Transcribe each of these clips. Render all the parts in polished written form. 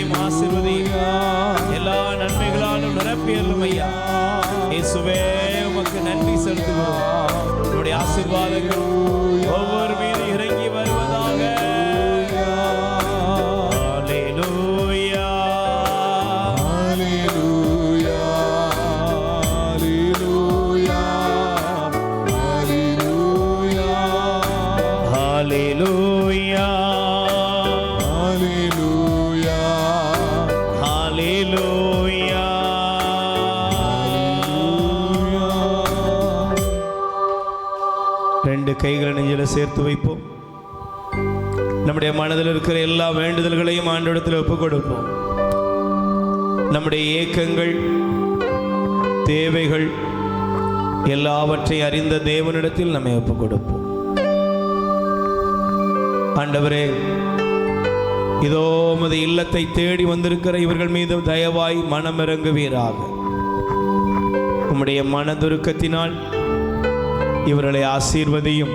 குடும்பங்களையும் ஆசீர்வதிங்க. எல்லா நன்மைகளாலும் நிரப்பியல்லும் ஐயா. இயேசுவே உமக்கு நன்றி செலுத்துகிறோம். உங்களுடைய ஆசீர்வாதங்கள் ஒவ்வொரு மீது இறங்கி வருவதாக. ஹல்லேலூயா, ஹல்லேலூயா, ஹல்லேலூயா, ஹல்லேலூயா, ஹல்லேலூயா, ஹல்லேலூயா. ரெண்டு கைகளை நெஞ்சில சேர்த்து வைப்போம். நம்முடைய மனதில் இருக்கிற எல்லா வேண்டுதல்களையும் ஆண்டவரிடத்தில் ஒப்புக் கொடுப்போம். நம்முடைய ஏக்கங்கள், தேவைகள் எல்லாவற்றை அறிந்த தேவனிடத்தில் நம்மை ஒப்புக் கொடுப்போம். ஆண்டவரே, இதோ உமது இல்லத்தை தேடி வந்திருக்கிற இவர்கள் மீது தயவாய் மனமிறங்குவீராக. உம்முடைய மனதுருக்கத்தினால் இவர்களை ஆசீர்வதியும்.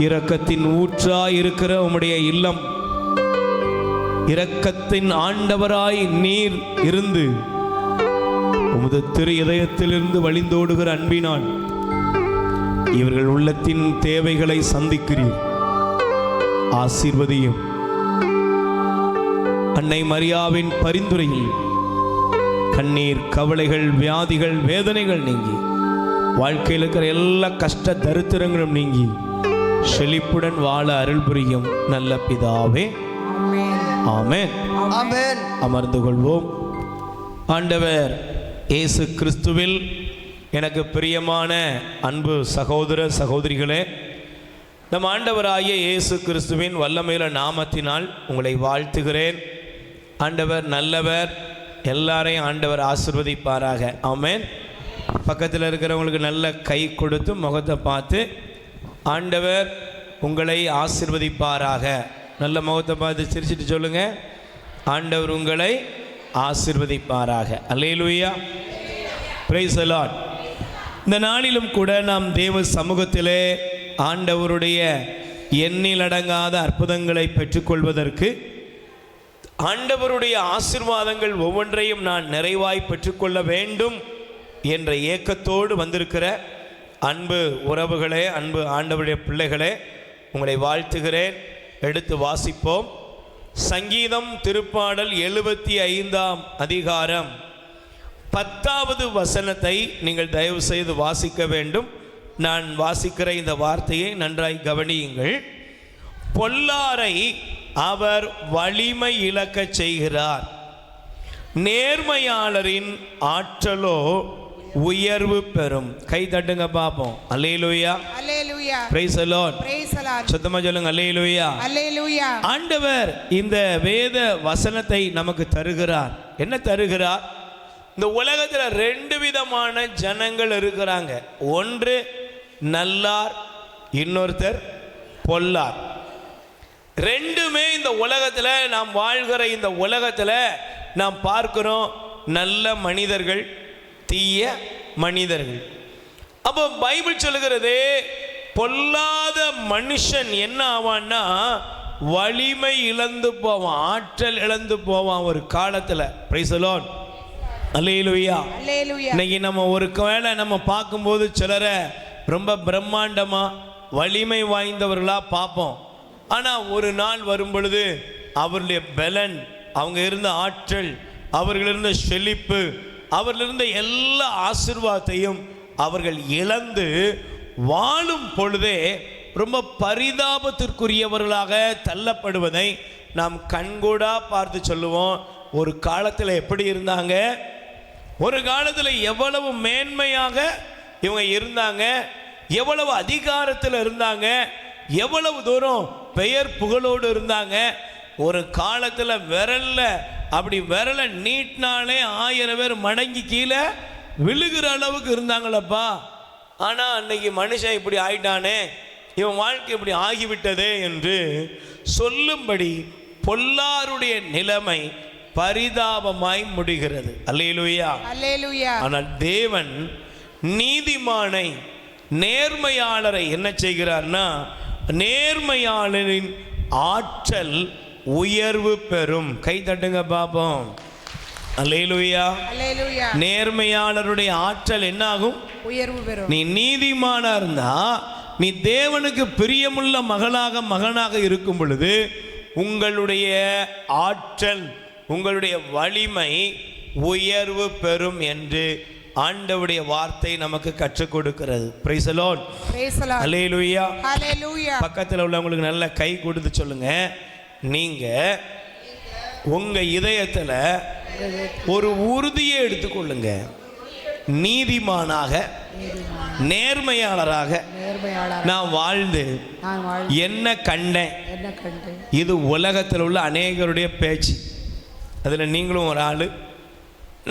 இரக்கத்தின் ஊற்றாய் இருக்கிற உம்முடைய இல்லம், இரக்கத்தின் ஆண்டவராய் நீர் இருந்து உமது திரு இதயத்திலிருந்து வழிந்தோடுகிற அன்பினால் இவர்கள் உள்ளத்தின் தேவைகளை சந்திக்கிறீர். ஆசீர்வதியும். அன்னை மரியாவின் பரிந்துரையில் கண்ணீர், கவலைகள், வியாதிகள், வேதனைகள் நீங்கி வாழ்க்கையில் இருக்கிற எல்லா கஷ்ட தரித்திரங்களும் நீங்கி செழிப்புடன் வாழ அருள் புரியும் நல்ல பிதாவே. ஆமென், ஆமென். அமர்ந்து கொள்வோம். ஆண்டவர் இயேசு கிறிஸ்துவில் எனக்கு பிரியமான அன்பு சகோதர சகோதரிகளே, நம் ஆண்டவராகிய இயேசு கிறிஸ்துவின் வல்லமையுள்ள நாமத்தினால் உங்களை வாழ்த்துகிறேன். ஆண்டவர் நல்லவர். எல்லாரையும் ஆண்டவர் ஆசீர்வதிப்பாராக. ஆமென். பக்கத்தில் இருக்கிறவங்களுக்கு நல்ல கை கொடுத்து முகத்தை பார்த்து ஆண்டவர் உங்களை ஆசீர்வதிப்பாராக. நல்ல முகத்தை பார்த்து சிரிச்சிட்டு சொல்லுங்க, ஆண்டவர் உங்களை ஆசீர்வதிப்பாராக. அல்லேலூயா, பிரைஸ் தி லார்ட். இந்த நாளிலும் கூட நாம் தேவ சமூகத்திலே ஆண்டவருடைய எண்ணிலடங்காத அற்புதங்களை பெற்றுக்கொள்வதற்கு, ஆண்டவருடைய ஆசீர்வாதங்கள் ஒவ்வொன்றையும் நான் நிறைவாய் பெற்றுக்கொள்ள வேண்டும் என்ற ஏக்கத்தோடு வந்திருக்கிற அன்பு உறவுகளே, அன்பு ஆண்டவருடைய பிள்ளைகளே, உங்களை வாழ்த்துகிறேன். எடுத்து வாசிப்போம். சங்கீதம் திருப்பாடல் 75ஆம் அதிகாரம் 10வது வசனத்தை நீங்கள் தயவு செய்து வாசிக்க வேண்டும். நான் வாசிக்கிற இந்த வார்த்தையை நன்றாய் கவனியுங்கள். பொல்லாரை அவர் வலிமை இழக்கச் செய்கிறார், நேர்மையாளரின் ஆற்றலோ உயர்வு பெறும். கை தட்டுங்க பாப்போம். அல்லேலூயா, அல்லேலூயா, praise the Lord, praise the Lord. சத்தமா சொல்லுங்க, அல்லேலூயா, அல்லேலூயா. ஆண்டவர் இந்த வேத வசனத்தை நமக்கு தருகிறார். என்ன தருகிறார்? இந்த உலகத்தில் 2 விதமான ஜனங்கள் இருக்கிறாங்க. ஒன்று நல்லார், இன்னொருத்தர் பொல்லார். ரெண்டுமே இந்த உலகத்தில், நாம் வாழ்கிற இந்த உலகத்தில் நாம் பார்க்கிறோம் நல்ல மனிதர்கள், தீய மனிதர்கள். அப்போ பைபிள் சொல்லுகிறது, பொல்லாத மனுஷன் என்ன ஆவான்னா வலிமை இழந்து போவான், ஆற்றல் இழந்து போவான் ஒரு காலத்தில். பிரைஸ் தி லார்ட், அல்லேலூயா, அல்லேலூயா. இன்னைக்கு நம்ம ஒரு வேளை நம்ம பார்க்கும்போது சிலரை ரொம்ப பிரம்மாண்டமா வலிமை வாய்ந்தவர்களா பார்ப்போம். ஆனால் ஒரு நாள் வரும் பொழுது அவருடைய பலன், அவங்க இருந்த ஆற்றல், அவர்கள் இருந்த செழிப்பு, அவர்கள் இருந்த எல்லா ஆசீர்வாதத்தையும் அவர்கள் இழந்து வாழும் பொழுதே ரொம்ப பரிதாபத்திற்குரியவர்களாக தள்ளப்படுவதை நாம் கண்கூடா பார்த்து சொல்லுவோம். ஒரு காலத்தில் எப்படி இருந்தாங்க, ஒரு காலத்தில் எவ்வளவு மேன்மையாக இவங்க இருந்தாங்க, எவ்வளவு அதிகாரத்தில் இருந்தாங்க, எவ்வளவு தூரம் பெயர் புகழோடு இருந்தாங்க. ஒரு காலத்தில் விரல்ல அப்படி விரலை நீட்டினாலே 1000 பேர் மடங்கி கீழே விழுகிற அளவுக்கு இருந்தாங்களப்பா. ஆனால் அன்னைக்கு மனுஷன் இப்படி ஆயிட்டானே, இவன் வாழ்க்கை இப்படி ஆகிவிட்டதே என்று சொல்லும்படி பொல்லாருடைய நிலைமை பரிதாபமாய் முடிகிறது. அல்லேலூயா, அல்லேலூயா. ஆனால் தேவன் நீதிமானை, நேர்மையாளரை என்ன செய்கிறார்னா, நேர்மையாளரின் ஆற்றல் உயர்வு பெறும். கை தட்டுங்க பாப்போம். அல்லேலூயா. நேர்மையாளருடைய ஆற்றல் என்ன ஆகும்? உயர்வு பெறும். நீ நீதிமானா இருந்தா, நீ தேவனுக்கு பிரியமுள்ள மகனாக இருக்கும் பொழுது உங்களுடைய ஆற்றல், உங்களுடைய வலிமை உயர்வு பெறும் என்று ஆண்டவருடைய வார்த்தை நமக்கு கற்றுக் கொடுக்கிறது. Praise the Lord. அல்லேலூயா. பக்கத்தில் உள்ளவங்களுக்கு நல்ல கை கொடுத்து சொல்லுங்க, நீங்க உங்க இதயத்துல ஒரு உறுதியை எடுத்துக்கொள்ளுங்க. நீதிமானாக, நேர்மையாளராக நான் வாழ்ந்து என்ன கண்டேன். இது உலகத்தில் உள்ள அநேகருடைய பேச்சு. அதில் நீங்களும் ஒரு ஆளு,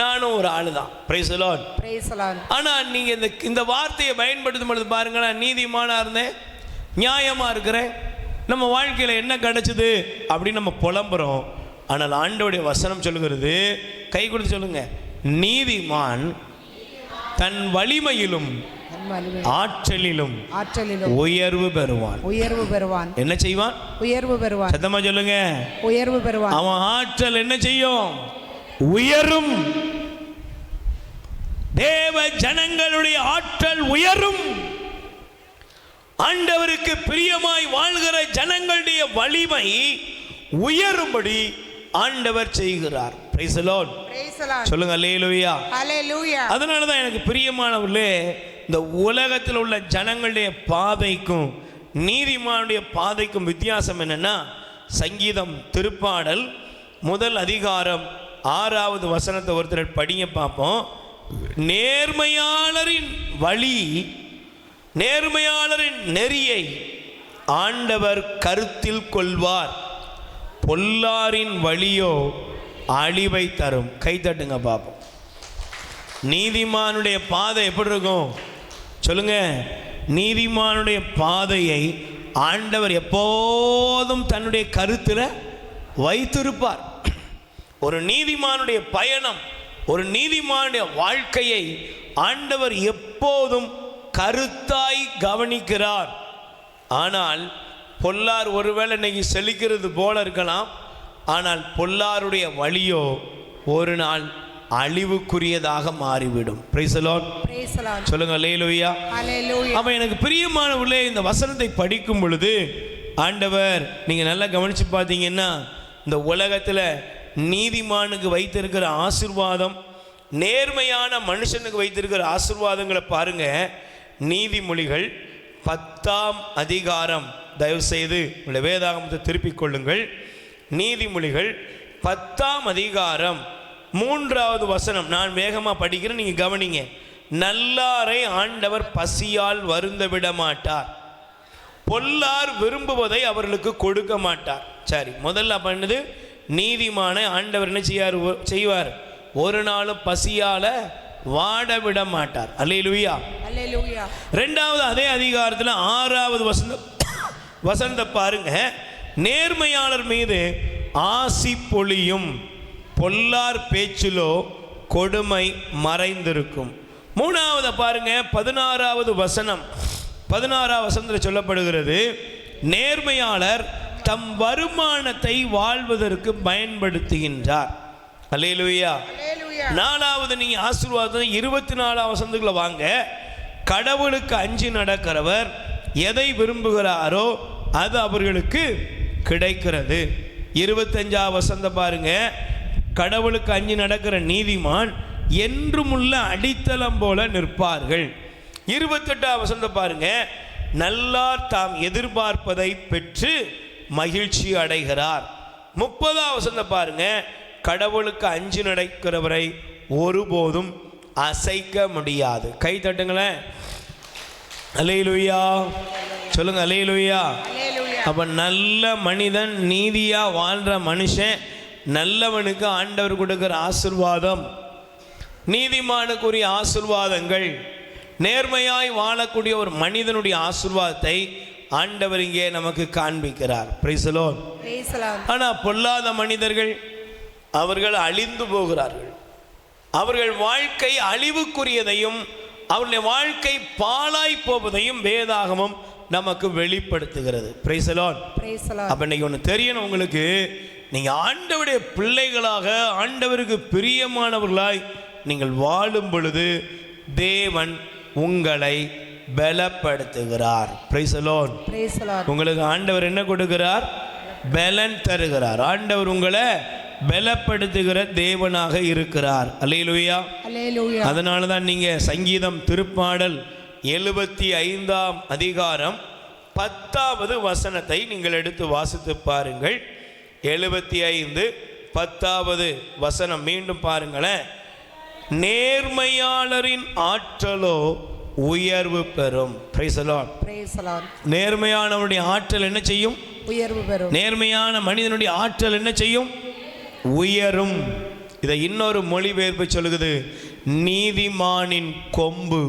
நானும் ஒரு ஆளு தான். Price the Lord. ஆனால் நீங்கள் இந்த வார்த்தையை பயன்படுத்தும் பொழுது பாருங்க, நான் நீதிமானாக இருந்தேன், நியாயமாக இருக்கிறேன், நம்ம வாழ்க்கையில் என்ன கிடைச்சது அப்படின்னு நம்ம புலம்புறோம். ஆனால் ஆண்டவருடைய வசனம் சொல்லுகிறது, கை கொடுத்து சொல்லுங்க, நீதிமான் தன் வலிமையிலும் ஆற்றலிலும் உயர்வு பெறுவான். என்ன செய்வான்? உயர்வு பெறுவான். சத்தமா சொல்லுங்க, உயர்வு பெறுவான். அவன் ஆற்றல் என்ன செய்யும்? உயரும். தேவ ஜனங்களுடைய ஆற்றல் உயரும். ஆண்டவருக்கு பிரியமாய் வாழ்கிற ஜனங்களுடைய வலிமை உயரும்படி ஆண்டவர் செய்கிறார். Price the Lord. சொல்லுங்க அல்லேலூயா. அதனால தான் எனக்கு பிரியமானவர்களே, இந்த உலகத்தில் உள்ள ஜனங்களுடைய பாதைக்கும் நீதிமானுடைய பாதைக்கும் வித்தியாசம் என்னன்னா, சங்கீதம் திருப்பாடல் 1 அதிகாரம் 6வது வசனத்தை ஒருத்தர் படிங்க பார்ப்போம். நேர்மையாளரின் வழி, நேர்மையாளரின் நெறியை ஆண்டவர் கருத்தில் கொள்வார், பொல்லாரின் வழியோ அழிவை தரும். கை தட்டுங்க பார்ப்போம். நீதிமானுடைய பாதை எப்படி இருக்கும் சொல்லுங்க? நீதிமானுடைய பாதையை ஆண்டவர் எப்போதும் தன்னுடைய கருத்தில் வைத்திருப்பார். ஒரு நீதிமானுடைய பயணம், ஒரு நீதிமானுடைய வாழ்க்கையை ஆண்டவர் எப்போதும் கருத்தாய் கவனிக்கிறார். ஆனால் பொல்லார் ஒருவேளை இன்னைக்கு செழிக்கிறது போல இருக்கலாம், ஆனால் பொல்லாருடைய வழியோ ஒரு நாள் அழிவுக்குரியதாக மாறிவிடும். Price the Lord. சொல்லுங்க அல்லேலூயா. அப்ப எனக்கு பிரியமானவர்களே, இந்த வசனத்தை படிக்கும் பொழுது ஆண்டவர், நீங்க நல்லா கவனிச்சு பார்த்தீங்கன்னா, இந்த உலகத்துல நீதிமானுக்கு வைத்திருக்கிற ஆசீர்வாதம், நேர்மையான மனுஷனுக்கு வைத்திருக்கிற ஆசீர்வாதங்களை பாருங்க. நீதிமொழிகள் 10ஆம் அதிகாரம், தயவு செய்து உங்களுடைய வேதாகமத்தை திருப்பிக் கொள்ளுங்கள். நீதிமொழிகள் 10ஆம் அதிகாரம் 3வது வசனம். நான் வேகமாக படிக்கிறேன், நீங்கள் கவனிங்க. நல்லாரை ஆண்டவர் பசியால் வருந்த விட மாட்டார், பொல்லார் விரும்புவதை அவர்களுக்கு கொடுக்க மாட்டார். சரி, முதல்ல பண்ணது நீதிமான ஆண்டவர் என்ன செய்வார்? ஒரு நாளும் பசியால வாட விட மாட்டார். அல்லேலூயா. ரெண்டாவது அதே அதிகாரத்தில் 6வது வசனத்தை பாருங்க. நேர்மையாளர் மீது ஆசி பொழியும், பொல்லார் பேச்சிலோ கொடுமை மறைந்திருக்கும். 3வது பாருங்க, 16வது வசனம். 16வது வசனத்தில் சொல்லப்படுகிறது, நேர்மையாளர் தம் வருமானத்தை வாழ்வதற்கு பயன்படுத்துகின்றார். அல்லேலூயா. 4வது நீங்க ஆசீர்வாதத்தை 24வது வசனத்துக்குள்ள வாங்க. கடவுளுக்கு அஞ்சி நடக்கிறவர் எதை விரும்புகிறாரோ அது அவர்களுக்கு கிடைக்கிறது. 25வது வசனத்தை பாருங்க. கடவுளுக்கு அஞ்சி நடக்கிற நீதிமான் என்றுமுள்ள அடித்தளம் போல நிற்பார்கள். 28வது வசனத்தை பாருங்க. நல்லார் தாம் எதிர்பார்ப்பதை பெற்று மகிழ்ச்சி அடைகிறார். 30வது வசனத்தை பாருங்க. கடவுளுக்கு அஞ்சி நடக்கிறவரை ஒருபோதும் அசைக்க முடியாது. கை தட்டுங்களேன். அல்லேலூயா. சொல்லுங்க அல்லேலூயா. அப்ப நல்ல மனிதன், நீதியா வாழ்ற மனுஷன், நல்லவனுக்கு ஆண்டவர் கொடுக்கிற ஆசீர்வாதம், நீதிமானுக்குரிய ஆசீர்வாதங்கள், நேர்மையாய் வாழக்கூடிய ஒரு மனிதனுடைய ஆசீர்வாதத்தை ஆண்டவர் இங்கே நமக்கு காண்பிக்கிறார். Price the Lord. ஆனா பொல்லாத மனிதர்கள், அவர்கள் அழிந்து போகிறார்கள். அவர்கள் வாழ்க்கை அழிவுக்குரியதையும் அவருடைய வாழ்க்கை பாழாய் போவதையும் வேதாகமம் நமக்கு வெளிப்படுத்துகிறது. Price the Lord. அப்ப இன்னைக்கு ஒன்று தெரியணும் உங்களுக்கு, நீங்க ஆண்டவருடைய பிள்ளைகளாக ஆண்டவருக்கு பிரியமானவர்களாய் நீங்கள் வாழும் பொழுது தேவன் உங்களை பலப்படுத்துகிறார். Praise the Lord. உங்களுக்கு ஆண்டவர் என்ன கொடுக்கிறார்? பலன் தருகிறார். ஆண்டவர் உங்களை பலப்படுத்துகிற தேவனாக இருக்கிறார். அல்லேலூயா. அதனால தான் நீங்க சங்கீதம் திருப்பாடல் 75ஆம் அதிகாரம் 10வது வசனத்தை நீங்கள் எடுத்து வாசித்து பாருங்கள். 75 10வது வசனம் மீண்டும் பாருங்களேன். நேர்மையாளரின் ஆற்றலோ உயர்வு பெறும். Price the Lord. நேர்மையானவருடைய ஆற்றல் என்ன செய்யும்? உயர்வு பெறும். நேர்மையான மனிதனுடைய ஆற்றல் என்ன செய்யும்? உயரும். இதை இன்னொரு மொழிபெயர்ப்பு சொல்லுகிறது, நீதிமானின் கொம்பு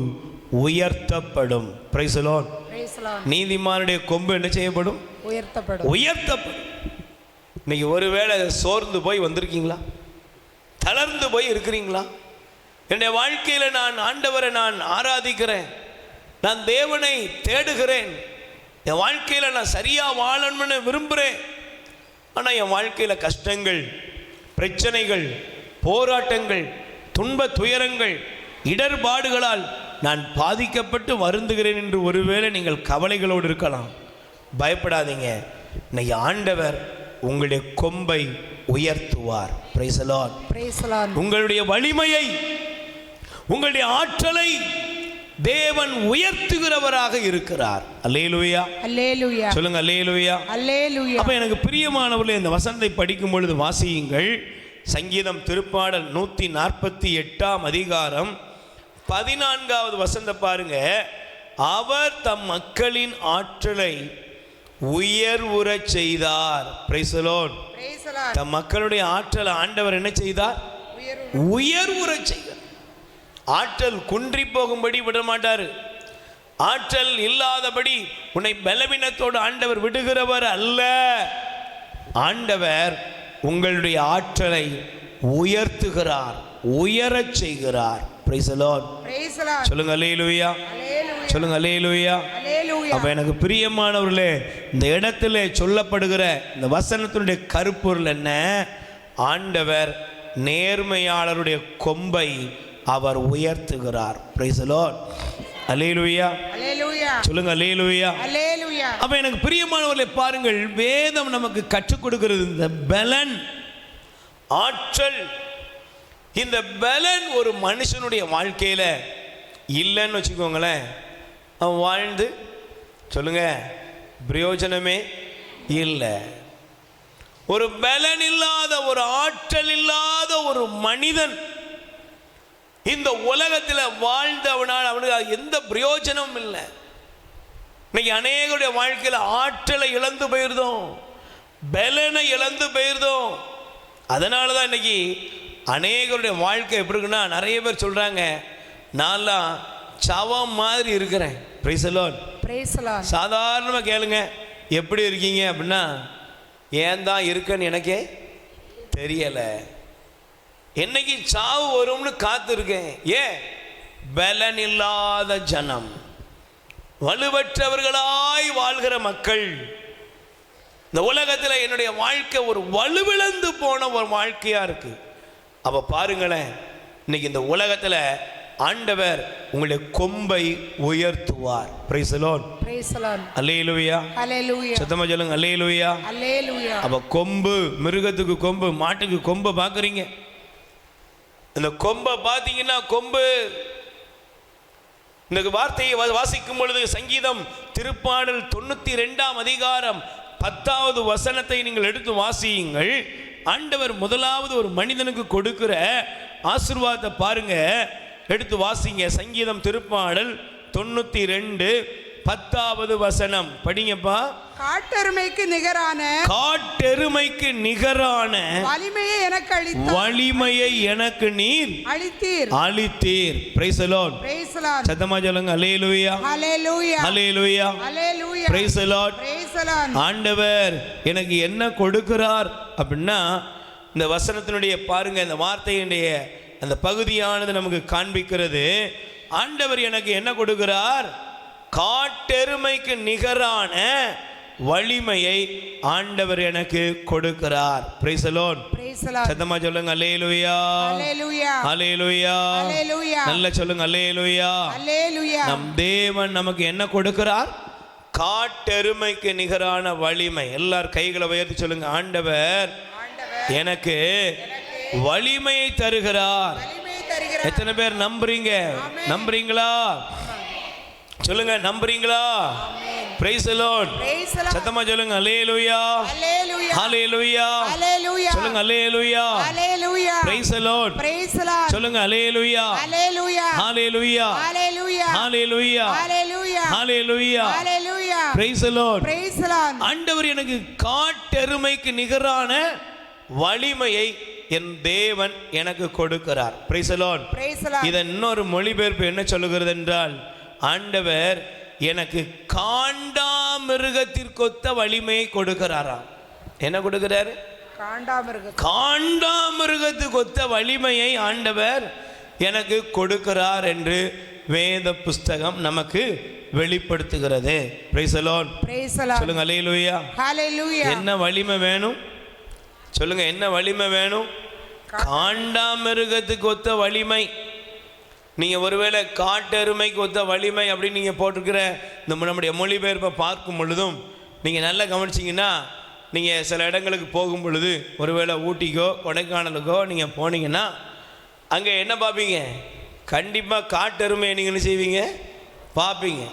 உயர்த்தப்படும். Price the Lord. நீதிமானுடைய கொம்பு என்ன செய்யப்படும்? உயர்த்தப்படும். இன்னைக்கு ஒருவேளை சோர்ந்து போய் வந்திருக்கீங்களா? தளர்ந்து போய் இருக்கிறீங்களா? என்னுடைய வாழ்க்கையில் நான் ஆண்டவரை நான் ஆராதிக்கிறேன், நான் தேவனை தேடுகிறேன், என் வாழ்க்கையில் நான் சரியாக வாழணும்னு விரும்புகிறேன், ஆனால் என் வாழ்க்கையில் கஷ்டங்கள், பிரச்சனைகள், போராட்டங்கள், துன்ப துயரங்கள், இடர்பாடுகளால் நான் பாதிக்கப்பட்டு வருந்துகிறேன் என்று ஒருவேளை நீங்கள் கவலைகளோடு இருக்கலாம். பயப்படாதீங்க. இன்னைக்கு ஆண்டவர் உங்களுடைய கொம்பை உயர்த்துவார். Praise the Lord. உங்களுடைய வலிமையை, உங்களுடைய ஆற்றலை தேவன் உயர்த்துகிறவராக இருக்கிறார். அல்லேலூயா. அல்லேலூயா. சொல்லுங்க அல்லேலூயா. அல்லேலூயா. அப்ப எனக்கு பிரியமானவர்களே, இந்த வசனத்தை படிக்கும் பொழுது வாசியுங்கள். சங்கீதம் திருப்பாடல் 148ஆம் அதிகாரம் 14வது வசனத்தை பாருங்க. அவர் தம் மக்களின் ஆற்றலை உயர்வுறச் செய்தார். Price the Lord. தம் மக்களுடைய ஆற்றலை ஆண்டவர் என்ன செய்தார்? உயர்வுறச் செய்தார். ஆற்றல் குன்றி போகும்படி விட மாட்டார். ஆற்றல் இல்லாதபடி உன்னை பலவீனத்தோடு ஆண்டவர் விடுகிறவர் அல்ல. ஆண்டவர் உங்களுடைய ஆற்றலை உயர்த்துகிறார், உயரச் செய்கிறார். Price the Lord. சொல்லுங்க அல்லேலூயா. சொல்லுங்க அல்லேலூயா. அப்ப எனக்கு பிரியமானவர்களே, இந்த இடத்துல சொல்லப்படுகிற இந்த வசனத்தினுடைய கருப்பொருள் என்ன? ஆண்டவர் நேர்மையாளருடைய கொம்பை அவர் உயர்த்துகிறார். Price the Lord. அல்லேலூயா. சொல்லுங்க அல்லேலூயா. அப்ப எனக்கு பிரியமானவர்களே பாருங்கள், வேதம் நமக்கு கற்றுக் கொடுக்கிறது இந்த பலன், ஆற்றல். இந்த பலன் ஒரு மனுஷனுடைய வாழ்க்கையில இல்லைன்னு வச்சுக்கோங்களேன், அவன் வாழ்ந்து சொல்லுங்க பிரயோஜனமே இல்லை. ஒரு பலன் இல்லாத, ஒரு ஆற்றல் இல்லாத ஒரு மனிதன் இந்த உலகத்தில் வாழ்ந்தவனால் அவனுக்கு எந்த பிரயோஜனமும் இல்லை. இன்னைக்கு அநேகருடைய வாழ்க்கையில் ஆற்றலை இழந்து போயிருந்தோம், பலனை இழந்து போயிருந்தோம். அதனால தான் இன்னைக்கு அநேகருடைய வாழ்க்கை எப்படி இருக்குன்னா, நிறைய பேர் சொல்றாங்க நான்லாம் சவம் மாதிரி இருக்கிறேன். Price the Lord. சாதாரணமாக கேளுங்க, எப்படி இருக்கீங்க அப்படின்னா, ஏன் தான் இருக்கேன்னு எனக்கே தெரியலை, என்னைக்கு சாவு வரும்னு காத்திருக்கேன். ஏன்? பலன் இல்லாத ஜனம், வலுவற்றவர்களாய் வாழ்கிற மக்கள். இந்த உலகத்தில் என்னுடைய வாழ்க்கை ஒரு வலுவிழந்து போன ஒரு வாழ்க்கையா இருக்கு. அப்ப பாருங்களேன், இன்னைக்கு இந்த உலகத்தில் ஆண்டவர் உங்களுடைய கொம்பை உயர்த்துவார். Praise the Lord. அல்லேலூயா. சத்தமா சொல்லுங்க அல்லேலூயா. அப்ப கொம்பு, மிருகத்துக்கு கொம்பு, மாட்டுக்கு கொம்பை பார்க்குறீங்க. இந்த கொம்பை பார்த்தீங்கன்னா, கொம்பு இந்த வார்த்தையை வாசிக்கும் பொழுது சங்கீதம் திருப்பாடல் 92ஆம் அதிகாரம் 10வது வசனத்தை நீங்கள் எடுத்து வாசியுங்கள். ஆண்டவர் முதலாவது ஒரு மனிதனுக்கு கொடுக்கிற ஆசீர்வாதத்தை பாருங்க, எடுத்து வாசிங்க. சங்கீதம் திருப்பாடல் 92 10வது வசனம் படிங்கப்பா. காட்டெருமைக்கு நிகரான, காட்டெருமைக்கு நிகரான வலிமையை எனக்கு அளித்தீர், வலிமையை எனக்கு நீர் அளித்தீர், அளித்தீர். Praise the Lord. Praise the Lord. சத்தமா சொல்லுங்க அல்லேலூயா. அல்லேலூயா. அல்லேலூயா. அல்லேலூயா. Praise the Lord. Praise the Lord. ஆண்டவர் எனக்கு என்ன கொடுக்கிறார் அப்படின்னா, இந்த வசனத்தினுடைய பாருங்க, இந்த வார்த்தையினுடைய அந்த பகுதியானது நமக்கு காண்பிக்கிறது. ஆண்டவர் எனக்கு என்ன கொடுக்கிறார்? காட்டெருமைக்கு நிகரான வலிமையை ஆண்டவர் எனக்கு கொடுக்கிறார். Praise the Lord. சத்தமா சொல்லுங்க அல்லேலூயா, அல்லேலூயா, அல்லேலூயா, அல்லேலூயா. நல்ல சொல்லுங்க அல்லேலூயா, அல்லேலூயா. நம் தேவன் நமக்கு என்ன கொடுக்கிறார்? காட்டெருமைக்கு நிகரான வலிமை. எல்லார் கைகளை உயர்த்தி சொல்லுங்க, ஆண்டவர் எனக்கு வலிமையை தருகிறார். எத்தனை பேர் நம்புறீங்க? நம்புறீங்களா? சொல்லுங்க, நம்புறீங்களா? Praise the Lord. சத்தமா சொல்லுங்க அல்லேலூயா, அல்லேலூயா, அல்லேலூயா, அல்லேலூயா. சொல்லுங்க அல்லேலூயா, அல்லேலூயா. Praise the Lord. Praise the Lord. சொல்லுங்க அல்லேலூயா, அல்லேலூயா, அல்லேலூயா, அல்லேலூயா, அல்லேலூயா, அல்லேலூயா, அல்லேலூயா, அல்லேலூயா. Praise the Lord. Praise the Lord. ஆண்டவர் எனக்கு காட்டெருமைக்கு நிகரான வலிமையை என் தேவன் எனக்கு கொடுக்கிறார். Praise the Lord. Praise the Lord. இதன் இன்னொரு மொழிபெயர்ப்பு என்ன சொல்லுகிறது என்றால், ஆண்டவர் எனக்கு காண்டாமிருகத்திற்கொத்த வலிமையை கொடுக்கிறாராம். என்ன கொடுக்கிறாரு? காண்டாமிருகத்துக்கொத்த வலிமையை ஆண்டவர் எனக்கு கொடுக்கிறார் என்று வேத புஸ்தகம் நமக்கு வெளிப்படுத்துகிறது. Price the Lord. சொல்லுங்க அல்லேலூயா, ஹalleluya. என்ன வலிமை வேணும்? சொல்லுங்க, என்ன வலிமை வேணும்? காண்டாமிருகத்துக்கு ஒத்த வலிமை. நீங்கள் ஒருவேளை காட்டெருமைக்கு ஒத்த வலிமை அப்படின்னு நீங்கள் போட்டிருக்கிற இந்த நம்முடைய மொழிபெயர்ப்பை பார்க்கும் பொழுதும் நீங்கள் நல்லா கவனிச்சிங்கன்னா, நீங்கள் சில இடங்களுக்கு போகும் பொழுது, ஒருவேளை ஊட்டிக்கோ கொடைக்கானலுக்கோ நீங்கள் போனீங்கன்னா அங்கே என்ன பார்ப்பீங்க? கண்டிப்பாக காட்டெருமையை நீங்கள் என்ன செய்வீங்க? பார்ப்பீங்க.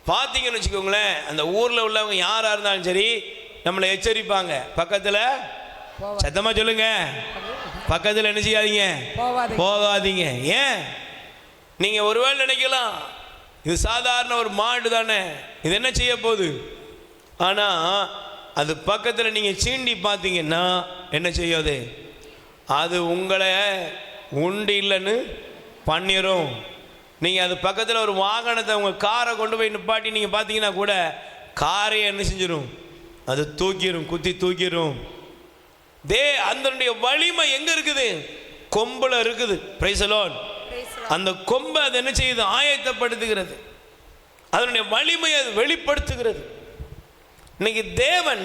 பார்த்தீங்கன்னு வச்சுக்கோங்களேன், அந்த ஊரில் உள்ளவங்க யாராக இருந்தாலும் சரி நம்மளை எச்சரிப்பாங்க. பக்கத்தில், சத்தமாக சொல்லுங்க, பக்கத்தில் என்ன செய்யாதீங்க? போகாதீங்க. ஏன்? நீங்கள் ஒருவேளை நினைக்கலாம், இது சாதாரண ஒரு மாடு தானே, இது என்ன செய்ய போகுது? ஆனால் அது பக்கத்தில் நீங்கள் சீண்டி பார்த்தீங்கன்னா என்ன செய்யாது? அது உங்களை உண்டு இல்லைன்னு பண்ணிடும். நீங்கள் அது பக்கத்தில் ஒரு வாகனத்தை, உங்கள் காரை கொண்டு போய் நிப்பாட்டி நீங்கள் பார்த்தீங்கன்னா கூட காரையை என்ன செஞ்சிடும்? அது தூக்கிடும், குத்தி தூக்கிடும். அதனுடைய வலிமை எங்க இருக்குது? கொம்புல இருக்குது. Price the Lord. அந்த கொம்பை அது என்ன செய்யுது? ஆயத்தப்படுத்துகிறது. அதனுடைய வலிமையை அது வெளிப்படுத்துகிறது. இன்னைக்கு தேவன்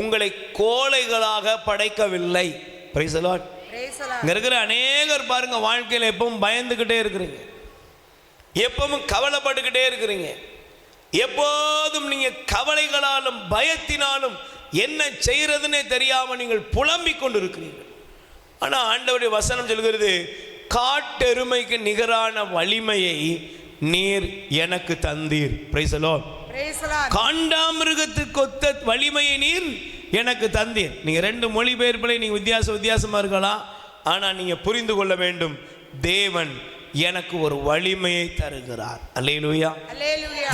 உங்களை கோழைகளாக படைக்கவில்லை. Price the Lord. இங்க இருக்கிற அநேகர் பாருங்க, வாழ்க்கையில் எப்பவும் பயந்துகிட்டே இருக்கிறீங்க, எப்பவும் கவலைப்பட்டுக்கிட்டே இருக்கிறீங்க. எப்போதும் நீங்க கவலைகளாலும் பயத்தினாலும் என்ன செய்யறதுன்னே தெரியாம நீங்கள் புலம்பிக் கொண்டு இருக்கிறீர்கள். ஆனா ஆண்டவருடைய வசனம் சொல்கிறது, காட்டெருமைக்கு நிகரான வலிமையை நீர் எனக்கு தந்தீர். Price the Lord. காண்டாமிருகத்துக்கு ஒத்த வலிமையை நீர் எனக்கு தந்தீர். நீங்க ரெண்டு மொழிபெயர்ப்புகளை நீங்க வித்தியாசமா இருக்கலாம். ஆனா நீங்க புரிந்து கொள்ள வேண்டும், தேவன் எனக்கு ஒரு வலிமையை தருகிறார். அல்லேலூயா.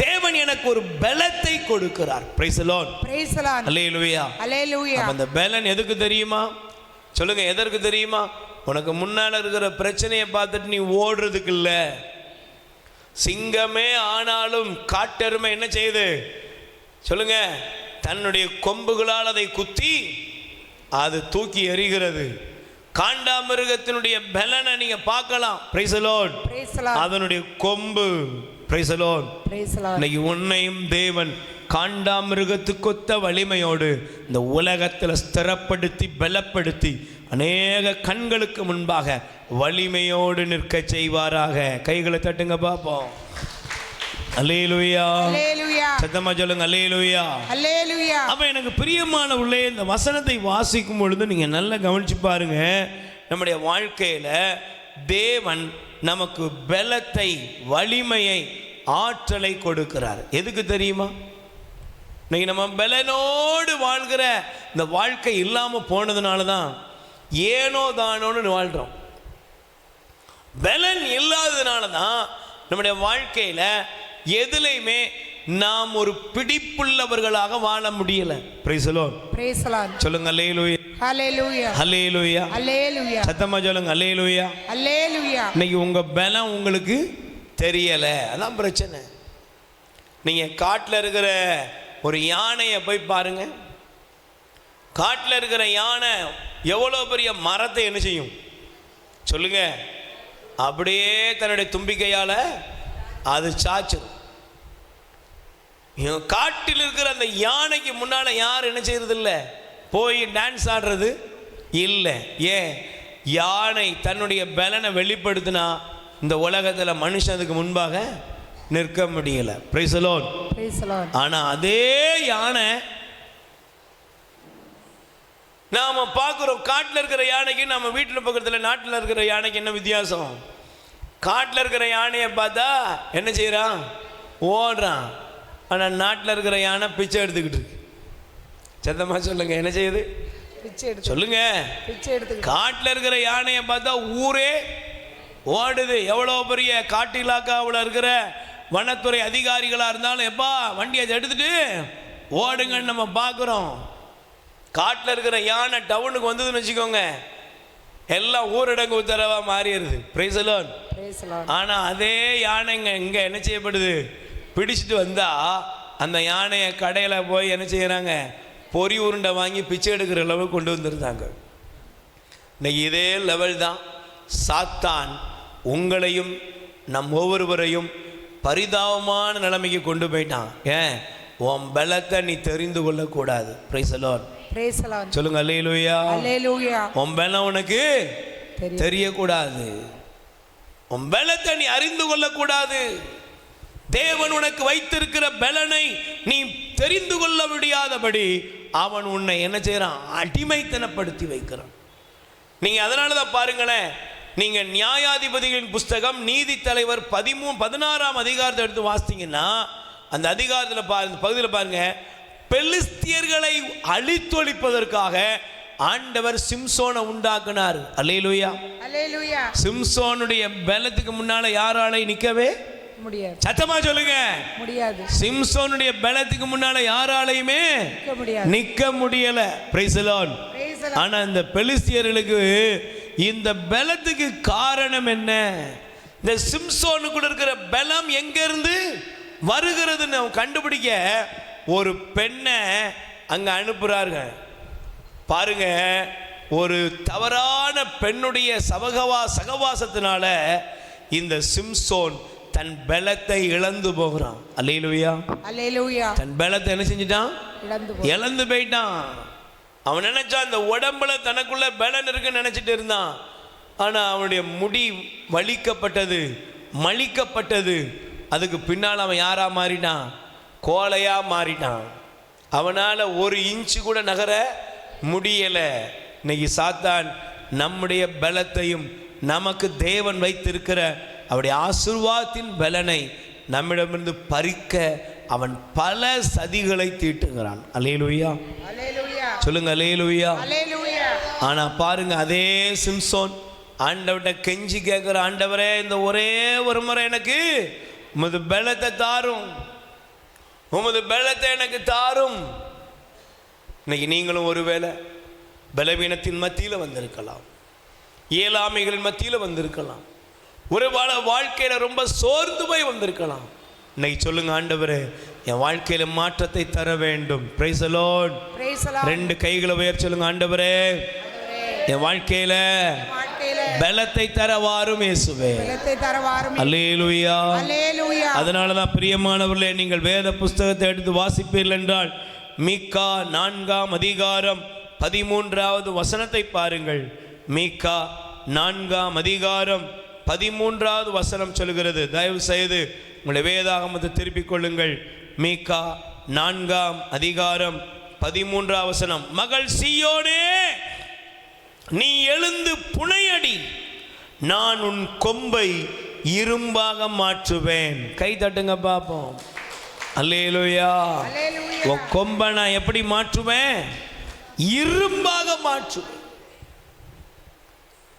தேவன் எனக்கு ஒரு பலத்தை கொடுக்கிறார். Praise the Lord. அல்லேலூயா. அந்த பலன் எதுக்கு தெரியுமா? சொல்லுங்க, எதற்கு தெரியுமா? உனக்கு முன்னால இருக்கிற பிரச்சனையை பார்த்துட்டு நீ ஓடுறதுக்கு இல்ல. சிங்கமே ஆனாலும் காட்டெருமை என்ன செய்யுது? சொல்லுங்க, தன்னுடைய கொம்புகளால் அதை குத்தி அது தூக்கி எறிகிறது. காண்டாமிருகத்தினுடைய பலனை நீங்க பார்க்கலாம். Price the Lord. அதனுடைய கொம்பு. Price the Lord. இன்னைக்கு உன்னையும் தேவன் காண்டாமிருகத்துக்கொத்த வலிமையோடு இந்த உலகத்தில் ஸ்திரப்படுத்தி பலப்படுத்தி அநேக கண்களுக்கு முன்பாக வலிமையோடு நிற்க செய்வாராக. கைகளை தட்டுங்க பாப்போம். அல்லேலூயா. சத்தமா சொல்லுங்க அல்லேலூயா. அப்ப எனக்கு பிரியமான உள்ளே இந்த வசனத்தை வாசிக்கும் பொழுது நீங்க நல்லா கவனிச்சு பாருங்க, நம்முடைய வாழ்க்கையில தேவன் நமக்கு பலத்தை, வலிமையை, ஆற்றலை கொடுக்கிறார். எதுக்கு தெரியுமா? இன்னைக்கு நம்ம பலனோடு வாழ்கிற இந்த வாழ்க்கை இல்லாம போனதுனால தான் ஏனோ தானோன்னு வாழ்றோம். பலன் இல்லாததுனால தான் நம்முடைய வாழ்க்கையில எதிலையுமே நாம் ஒரு பிடிப்புள்ளவர்களாக வாழ முடியல. Praise the Lord. சொல்லுங்க அல்லேலூயா. ஹல்லேலூயா. ஹல்லேலூயா. ஹல்லேலூயா. சத்தமா சொல்லுங்க அல்லேலூயா. ஹல்லேலூயா. இன்னைக்கு உங்க பலம் உங்களுக்கு தெரியல, அதான் பிரச்சனை. நீங்க காட்டில் இருக்கிற ஒரு யானையை போய் பாருங்க. காட்டில் இருக்கிற யானை எவ்வளோ பெரிய மரத்தை என்ன செய்யும்? சொல்லுங்க, அப்படியே தன்னுடைய தும்பிக்கையால் அது சாச்சு. காட்டில் இருக்கிற அந்த யானைக்கு முன்னால யார் என்ன செய்யறது இல்லை, போய் டான்ஸ் ஆடுறது இல்லை. ஏன்? யானை தன்னுடைய பலனை வெளிப்படுத்தினா இந்த உலகத்தில் மனுஷன் அதுக்கு முன்பாக நிற்க முடியல. Praise the Lord. ஆனா அதே யானை நாம பார்க்கிறோம். காட்டில் இருக்கிற யானைக்கு நம்ம வீட்டில் பக்கத்தில் நாட்டில் இருக்கிற யானைக்கு என்ன வித்தியாசம்? காட்டில் இருக்கிற யானையை பார்த்தா என்ன செய்யறான்? ஓடுறான். ஆனால் நாட்டில் இருக்கிற யானை பிச்சை எடுத்துக்கிட்டு இருக்கு. சத்தமா சொல்லுங்க, என்ன செய்யுது? சொல்லுங்க. காட்டில் இருக்கிற யானையை பார்த்தா ஊரே ஓடுது. எவ்வளோ பெரிய காட்டு இலாக்காவில் இருக்கிற வனத்துறை அதிகாரிகளாக இருந்தாலும் எப்பா வண்டியை எடுத்துட்டு ஓடுங்கன்னு நம்ம பார்க்குறோம். காட்டில் இருக்கிற யானை டவுனுக்கு வந்ததுன்னு வச்சுக்கோங்க, எல்லாம் ஊரடங்கு உத்தரவாக மாறிடுது. Price the Lord. ஆனால் அதே யானைங்க இங்கே என்ன செய்யப்படுது? பிடிச்சிட்டு வந்தால் அந்த யானையை கடையில் போய் என்ன செய்கிறாங்க? பொறி உருண்டை வாங்கி பிச்சை எடுக்கிற லெவலுக்கு கொண்டு வந்துருந்தாங்க. இன்னைக்கு இதே லெவல் தான் சாத்தான் உங்களையும் நம் ஒவ்வொருவரையும் பரிதாபமான நிலைமைக்கு கொண்டு போயிட்டான். ஏன்? உன் பலத்தை நீ தெரிந்து கொள்ளக்கூடாது. Price the Lord. சொல்லுங்க அல்லேலூயா. உன் பலம் உனக்கு தெரியக்கூடாது. உன் பலத்தை நீ அறிந்து கொள்ளக்கூடாது. தேவன் உனக்கு வைத்திருக்கிற பலனை நீ தெரிந்து கொள்ள முடியாதபடி அவன் உன்னை என்ன செய்யறான்? அடிமைத்தனப்படுத்தி வைக்கிறான். நீங்க அதனாலதான் பாருங்களேன், நீங்க நியாயாதிபதிகளின் புஸ்தகம் நீதி தலைவர் 16ஆம் அதிகாரத்தை எடுத்து வாசித்தீங்கன்னா அந்த அதிகாரத்தில் பகுதியில் பாருங்க, பெலிஸ்தியர்களை அழித்தொழிப்பதற்காக ஆண்டவர் சிம்சோனை உண்டாக்குனார். அல்லேலூயா. சிம்சோனுடைய பலத்துக்கு முன்னால யாராலை நிக்கவே முடியாது. சத்தமா சொல்லுங்க, முடியாது. சிம்சோனுடைய பலத்துக்கு முன்னால யாராலையுமே நிக்க முடியல. Praise the Lord. ஆனா இந்த பெலிஸ்தியர்களுக்கு இந்த பலத்துக்கு காரணம் என்ன? இந்த சிம்சோனுக்குள்ள இருக்கிற பலம் எங்க இருந்து வருகிறதுன்னு கண்டுபிடிக்க ஒரு பெண்ணை அங்க அனுப்புறாருங்க. பாருங்க, ஒரு தவறான பெண்ணுடைய சகவாசத்தினால இந்த சிம்சோன் தன் பலத்தை இழந்து போகிறான். அல்லேலூயா. தன் பலத்தை என்ன செஞ்சிட்டான்? இழந்து போயிட்டான். அவன் நினைச்சான் இந்த உடம்புல தனக்குள்ள பலன் இருக்குன்னு நினைச்சிட்டு இருந்தான். ஆனா அவனுடைய முடி வலிக்கப்பட்டது, மலிக்கப்பட்டது. அதுக்கு பின்னால் அவன் யாரா மாறிட்டான்? கோலையா மாறிட்டான். அவனால ஒரு இன்ச்சு கூட நகர முடியல. இன்னைக்கு சாத்தான் நம்முடைய பலத்தையும் நமக்கு தேவன் வைத்திருக்கிற அவருடைய ஆசீர்வாதத்தின் பலனை நம்மிடமிருந்து பறிக்க அவன் பல சதிகளை தீட்டுகிறான். அல்லேலூயா. சொல்லுங்க அல்லேலூயா. ஆனா பாருங்க, அதே சிம்சோன் ஆண்டவர்கிட்ட கெஞ்சி கேட்கிற, ஆண்டவரே இந்த ஒரே ஒரு முறை எனக்கு உமது பலத்தை தாரும், உமது பலத்தை எனக்கு தாரும். இன்னைக்கு நீங்களும் ஒருவேளை பலவீனத்தின் மத்தியில் வந்திருக்கலாம், இயலாமைகளின் மத்தியில் வந்திருக்கலாம், ஒரு வாழ்க்கையில ரொம்ப சோர்ந்து போய் வந்திருக்கலாம். இன்னைக்கு சொல்லுங்க, ஆண்டவரே என் வாழ்க்கையில மாற்றத்தை தர வேண்டும். Price the Lord. ரெண்டு கைகளை உயர்த்தி சொல்லுங்க, ஆண்டவரே என் வாழ்க்கையில பலத்தை தர வாரும் இயேசுவே. அல்லேலூயா. அதனாலதான் பிரியமானவர்களே, நீங்கள் வேத புஸ்தகத்தை எடுத்து வாசிப்பீர்கள் என்றால் மீகா 4ஆம் அதிகாரம் 13வது வசனத்தை பாருங்கள். மீகா 4ஆம் அதிகாரம் 13வது வசனம் சொல்கிறது. தயவு செய்து உங்களுடைய வேதாகமத்தை திருப்பிக் கொள்ளுங்கள். மீகா 4ஆம் அதிகாரம் 13வது வசனம். மகள் சீயோனே, நீ எழுந்து புனையடி, நான் உன் கொம்பை இரும்பாக மாற்றுவேன். கை தட்டுங்க பாப்போம். அல்லேலூயா. உன் கொம்பை நான் எப்படி மாற்றுவேன்? இரும்பாக மாற்றுவேன்.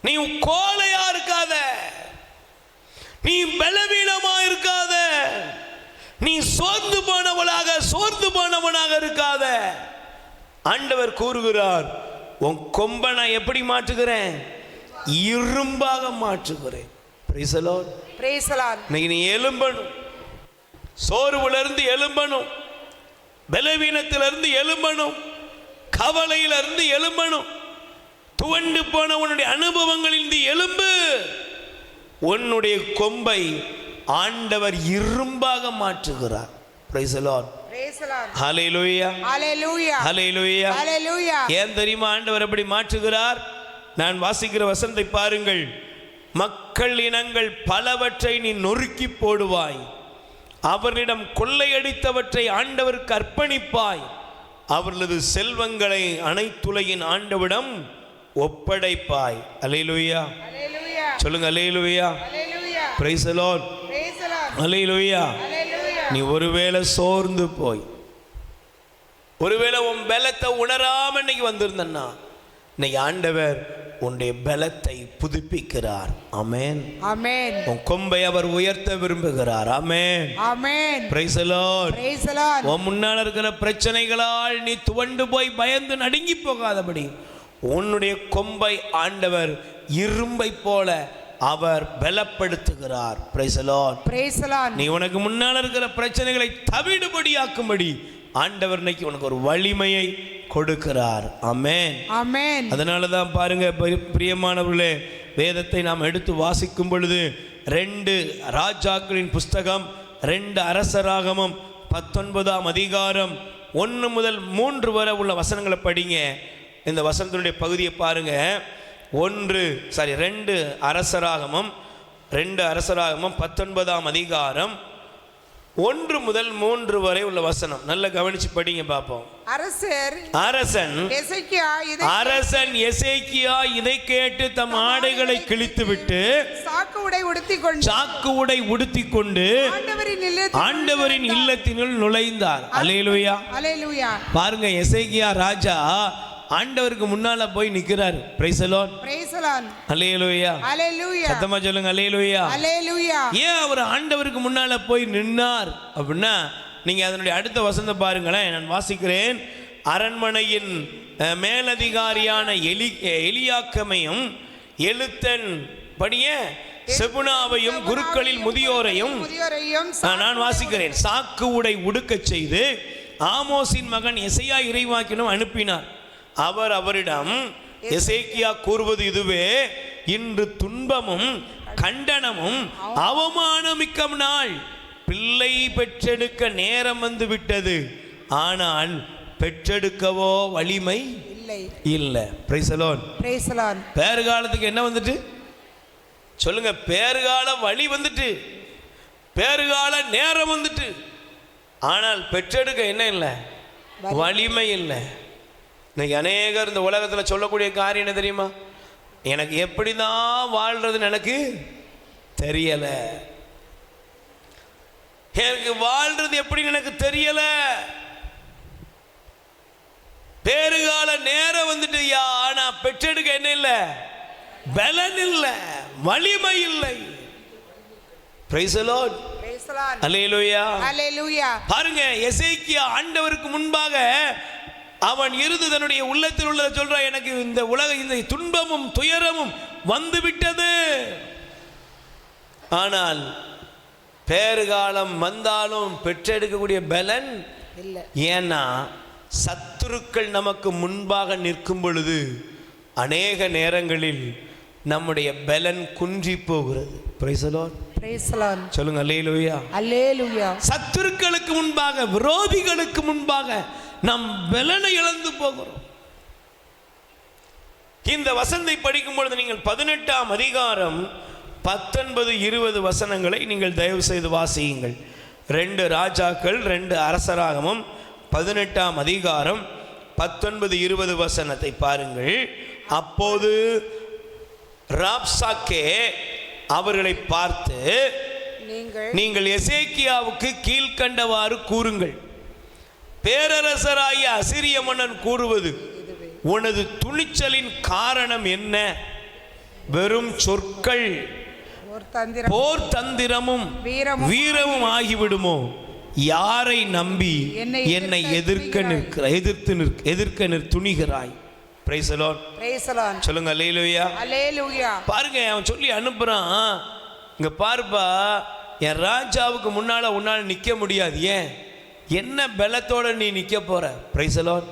நீ கோலையா இருக்காத, நீ பலவீனமா இருக்காத, நீ சோர்ந்து போனவனாக இருக்காத. ஆண்டவர் கூறுகிறார், உன் கொம்பை நான் எப்படி மாற்றுகிறேன்? இரும்பாக மாற்றுகிறேன். Price the Lord. இன்னைக்கு நீ எழும்பணும், சோர்வுல எழும்பணும், பலவீனத்திலிருந்து எழும்பணும், கவலையிலிருந்து எழும்பணும், துவண்டு போன உன்னுடைய அனுபவங்களிலிருந்து எழும்பு. உன்னுடைய கொம்பை ஆண்டவர் இரும்பாக மாற்றுகிறார். Price the Lord. Praise the Lord. Hallelujah Hallelujah. Hallelujah. Hallelujah. ஏன் தெரியுமா ஆண்டவர் அப்படி மாற்றுகிறார்? நான் வாசிக்கிற வசனத்தை பாருங்கள். மக்கள் இனங்கள் பலவற்றை நீ நொறுக்கி போடுவாய், அவர்களிடம் கொள்ளையடித்தவற்றை ஆண்டவருக்கு அர்ப்பணிப்பாய், அவர்களது செல்வங்களை அனைத்துலகின் ஆண்டவிடம் ஒப்படைப்பாய். அல்லேலூயா. Hallelujah. சொல்லுங்க அல்லேலூயா. Hallelujah. Price the Lord. Praise the Lord. Hallelujah. Hallelujah. நீ ஒருவேளை சோர்ந்து போய், ஒருவேளை உன் பலத்தை உணராம இன்னைக்கு வந்திருந்தன்னா, இன்னைக்கு ஆண்டவர் உன்னுடைய பலத்தை புதுப்பிக்கிறார். ஆமென். Amen. உன் கொம்பை அவர் உயர்த்த விரும்புகிறார். ஆமென். Amen. Price the Lord. Praise the Lord. உன் முன்னால் இருக்கிற பிரச்சனைகளால் நீ துவண்டு போய் பயந்து நடுங்கி போகாதபடி உன்னுடைய கொம்பை ஆண்டவர் இரும்பை போல அவர் பலப்படுத்துகிறார். Praise the Lord. Praise the Lord. நீ உனக்கு முன்னால் இருக்கிற பிரச்சனைகளை தவிடுபடியாக்கும்படி ஆண்டவர் இன்னைக்கு உனக்கு ஒரு வலிமையை கொடுக்கிறார். ஆமென். Amen. அதனால தான் பாருங்க பிரியமானவர்களே, வேதத்தை நாம் எடுத்து வாசிக்கும் பொழுது 2 ராஜாக்களின் புஸ்தகம் 2 அரசராகமம் 19ஆம் அதிகாரம் 1 முதல் 3 வரை உள்ள வசனங்களை படிங்க. இந்த வசனத்தினுடைய பகுதியை பாருங்க. 2 அரசராகமம் 19ஆம் அதிகாரம் 1 முதல் 3 வரை உள்ள வசனம் நல்லா கவனிச்சு படிங்க பார்ப்போம். அரசன் எசேக்கியா இதை கேட்டு தம் ஆடைகளை கிழித்துவிட்டு சாக்கு உடை உடுத்திக்கொண்டு ஆண்டவரின் இல்லத்தினுள் நுழைந்தார். அல்லேலூயா. பாருங்க, எசேக்கியா ராஜா ஆண்டவருக்கு முன்னால போய் நிக்கிறார். Praise the Lord. அல்லேலூயா. சத்தமா சொல்லுங்க அல்லேலூயா. ஏன் அவர் ஆண்டவருக்கு முன்னால போய் நின்னார் அப்படின்னா, நீங்க அதனுடைய அடுத்த வசனத்தை பாருங்களேன். நான் வாசிக்கிறேன். அரண்மனையின் மேலதிகாரியான எலியாக்கமையும் எழுத்தன் படிய செபுனாவையும் குருக்களில் முதியோரையும் நான் வாசிக்கிறேன். சாக்கு உடை உடுக்கச் செய்து ஆமோசின் மகன் எசையா இறைவாக்கினும் அனுப்பினார். அவர் அவரிடம், எசேக்கியா கூறுவது இதுவே, இன்று துன்பமும் கண்டனமும் அவமானமிக்க நாள், பிள்ளை பெற்றெடுக்க நேரம் வந்து விட்டது, ஆனால் பெற்றெடுக்கவோ வலிமை இல்லை. Praise the Lord. பேறுகாலத்துக்கு என்ன வந்துட்டு சொல்லுங்க? பேறுகால வழி வந்துட்டு, பேறுகால நேரம் வந்துட்டு, ஆனால் பெற்றெடுக்க என்ன இல்லை? வலிமை இல்லை. இன்னைக்கு அநேகர் இந்த உலகத்தில் சொல்லக்கூடிய காரியம் என்ன தெரியுமா? எனக்கு எப்படி தான் வாழ்றதுன்னு எனக்கு தெரியல, எனக்கு வாழ்றது எப்படின்னு எனக்கு தெரியல. பேறுகால நேரம் வந்துட்டு, ஆனா பெற்றெடுக்க என்ன இல்லை? பலன் இல்லை, வலிமை இல்லை. Praise the Lord. அல்லேலூயா. பாருங்க, எசேக்கியா ஆண்டவருக்கு முன்பாக அவன் இருந்து தன்னுடைய உள்ளத்தில் உள்ளதை சொல்றான். எனக்கு இந்த இந்த துன்பமும் துயரமும் வந்து விட்டது, ஆனால் பேறுகாலம் வந்தாலும் பெற்றெடுக்கக்கூடிய பலன் இல்லை. ஏன்னா சத்துருக்கள் நமக்கு முன்பாக நிற்கும் பொழுது அநேக நேரங்களில் நம்முடைய பலன் குன்றி போகிறது. Price the Lord. சொல்லுங்க அல்லேலூயா. அல்லேலூயா. சத்துருக்களுக்கு முன்பாக, விரோதிகளுக்கு முன்பாக நாம் பலனை இழந்து போகிறோம். இந்த வசனத்தை படிக்கும் பொழுது நீங்கள் 18ஆம் அதிகாரம் 19-20 வசனங்களை நீங்கள் தயவு செய்து வாசியுங்கள். 2 ராஜாக்கள் 2 அரசராகமம் 18ஆம் அதிகாரம் 19-20 வசனத்தை பாருங்கள். அப்போது ராப்சாக்கே அவர்களை பார்த்து, நீங்கள் எசேக்கியாவுக்கு கீழ்க்கண்டவாறு கூறுங்கள், பேரரசராகிய அசிரிய மன்னன் கூறுவது, உனது துணிச்சலின் காரணம் என்ன? வெறும் சொற்கள், போர் தந்திரமும் வீரமும் ஆகிவிடுமோ? யாரை நம்பி என்னை எதிர்க்க துணிகிறாய்? Price the Lord. சொல்லுங்க அல்லேலூயா. பாருங்க, அவன் சொல்லி அனுப்புறான், இங்க பாருப்பா, என் ராஜாவுக்கு முன்னால உன்னால நிக்க முடியாது. ஏன்? என்ன பலத்தோட நீ நிக்க போற? Price the Lord.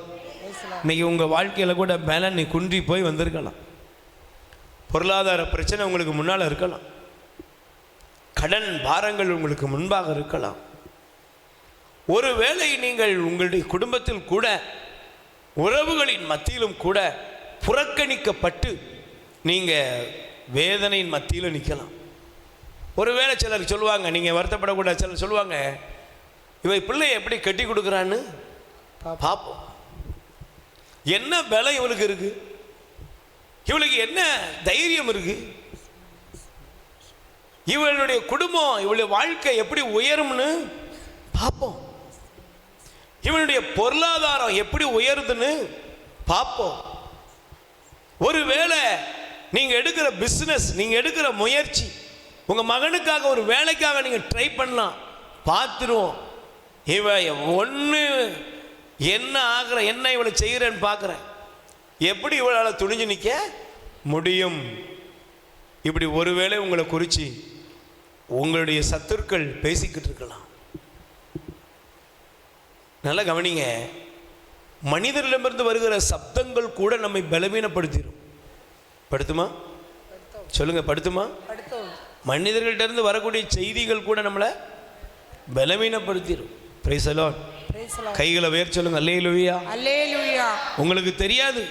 இன்னைக்கு உங்க வாழ்க்கையில கூட பலன் நீ குன்றி போய் வந்திருக்கலாம். பொருளாதார பிரச்சனை உங்களுக்கு முன்னால இருக்கலாம், கடன் பாரங்கள் உங்களுக்கு முன்பாக இருக்கலாம், ஒருவேளை நீங்கள் உங்களுடைய குடும்பத்தில் கூட உறவுகளின் மத்தியிலும் கூட புறக்கணிக்கப்பட்டு நீங்கள் வேதனையின் மத்தியில் நிற்கலாம். ஒருவேளை சிலர் சொல்லுவாங்க, நீங்கள் வருத்தப்படக்கூடாது, சிலர் சொல்லுவாங்க, இவை பிள்ளையை எப்படி கட்டி கொடுக்குறான்னு பார்ப்போம். என்ன பலம் இவளுக்கு இருக்கு, இவளுக்கு என்ன தைரியம் இருக்கு, இவளுடைய குடும்பம் இவளுடைய வாழ்க்கை எப்படி உயரும்னு பார்ப்போம், இவனுடைய பொருளாதாரம் எப்படி உயருதுன்னு பார்ப்போம். ஒருவேளை நீங்க எடுக்கிற பிசினஸ், நீங்க எடுக்கிற முயற்சி, உங்க மகனுக்காக ஒரு வேலைக்காக நீங்க ட்ரை பண்ணலாம், பார்த்துருவோம். இவ ஒன்று என்ன ஆகிற, என்ன இவளை செய்கிறேன்னு பார்க்குறேன், எப்படி இவளால் துணிஞ்சு நிற்க முடியும். இப்படி ஒருவேளை உங்களை குறித்து உங்களுடைய சத்துருக்கள் பேசிக்கிட்டு இருக்கலாம். நல்லா கவனிங்க, மனிதரிடமிருந்து வருகிற சப்தங்கள் கூட நம்மை பலவீனப்படுத்திடும். படுத்துமா சொல்லுங்க, படுத்துமா? மனிதர்கள்ட்ட இருந்து வரக்கூடிய செய்திகள் கூட நம்மளை பலவீனப்படுத்திடும். Price the Lord. கைகளை உயர்த்தி சொல்லுங்க, அல்லேலூயா. அல்லேலூயா. உங்களுக்கு தெரியாது,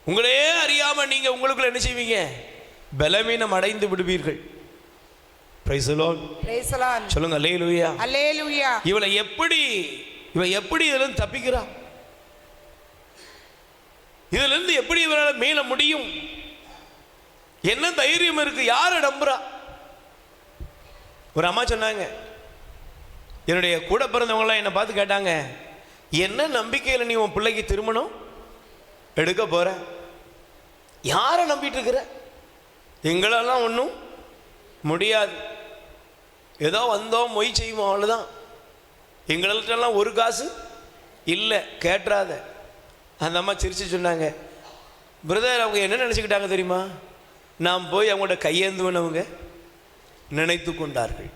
உங்களே அறியாம நீங்க உங்களுக்குள்ள என்ன செய்வீங்க, பலவீனம் அடைந்து விடுவீர்கள். Price the Lord. Praise the Lord. சொல்லுங்க, அல்லேலூயா. அல்லேலூயா. இவளை எப்படி இதிலிருந்து தப்பிக்கிறா, இதிலிருந்து எப்படி இவரால் மீள முடியும், என்ன தைரியம் இருக்கு, யாரை நம்புறா? ஒரு அம்மா சொன்னாங்க, என்னுடைய கூட பிறந்தவங்களாம் என்னை பார்த்து கேட்டாங்க, என்ன நம்பிக்கையில் நீ உன் பிள்ளைக்கு திருமணம் எடுக்க போற, யாரை நம்பிட்டு இருக்கிற? எங்களெல்லாம் ஒன்றும் முடியாது, ஏதோ வந்தோம் மொய் செய்வோம், அவ்வளோதான், எங்களெல்லாம் ஒரு காசு இல்லை, கேட்டுறாத. அந்த அம்மா சிரிச்சு சொன்னாங்க, பிரதர் அவங்க என்ன நினச்சிக்கிட்டாங்க தெரியுமா, நாம் போய் அவங்களோட கையேந்துவனவங்க நினைத்து கொண்டார்கள்.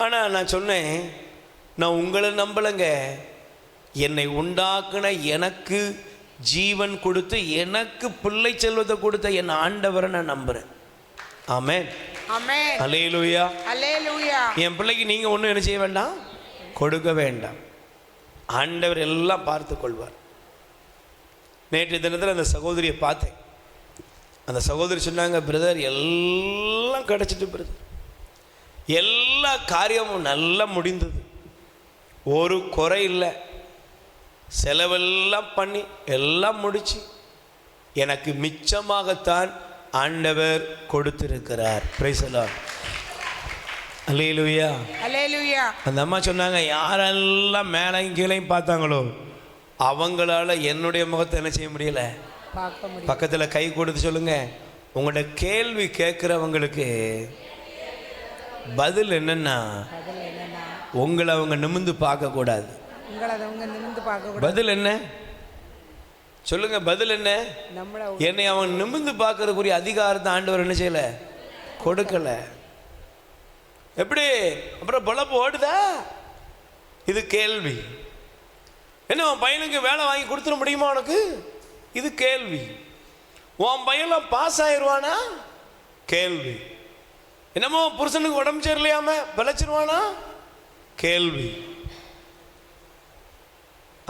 ஆனால் நான் சொன்னேன், நான் உங்களை நம்பலைங்க, என்னை உண்டாக்குன, எனக்கு ஜீவன் கொடுத்து எனக்கு பிள்ளை செல்வத்தை கொடுத்த என் ஆண்டவரை நான் நம்புகிறேன். ஆமென். ஆமென். அல்லேலூயா. அல்லேலூயா. என் பிள்ளைக்கு நீங்கள் ஒன்றும் என்ன செய்ய வேண்டாம், கொடுக்க வேண்டாம், ஆண்டவர் எல்லாம் பார்த்து கொள்வார். நேற்று தினத்தில் அந்த சகோதரியை பார்த்தேன். அந்த சகோதரி சொன்னாங்க, பிரதர் எல்லாம் கிடச்சிட்டு பிரதர், எல்லா காரியமும் நல்லா முடிந்தது, ஒரு குறை இல்லை, செலவெல்லாம் பண்ணி எல்லாம் முடிச்சு எனக்கு மிச்சமாகத்தான் ஆண்டவர் கொடுத்திருக்கிறார். Praise the Lord. அல்லேலூயா. அல்லேலூயா. அந்த அம்மா சொன்னாங்க, யாரெல்லாம் மேலையும் கீழையும் பார்த்தாங்களோ அவங்களால என்னுடைய முகத்தை என்ன செய்ய முடியல, பக்கத்தில் கை கொடுத்து சொல்லுங்க, உங்களோட கேள்வி கேட்குறவங்களுக்கு பதில் என்னன்னா, உங்களை அவங்க நிமிந்து பார்க்கக்கூடாது. பதில் என்ன சொல்லுங்க, பதில் என்ன? என்னை அவன் நிமிந்து பார்க்கறதுக்குரிய அதிகாரத்தை ஆண்டவர் என்ன செய்யல, கொடுக்கல. எப்படி அப்புறம் பொழப்பு ஓடுதா? இது கேள்வி. என்ன உன் பையனுக்கு வேலை வாங்கி கொடுத்துட முடியுமா உனக்கு? இது கேள்வி. உன் பையன்லாம் பாஸ் ஆயிடுவானா? கேள்வி. என்னமோ புருஷனுக்கு உடம்பு சரியில்லையாம பிழைச்சிருவானா? கேள்வி.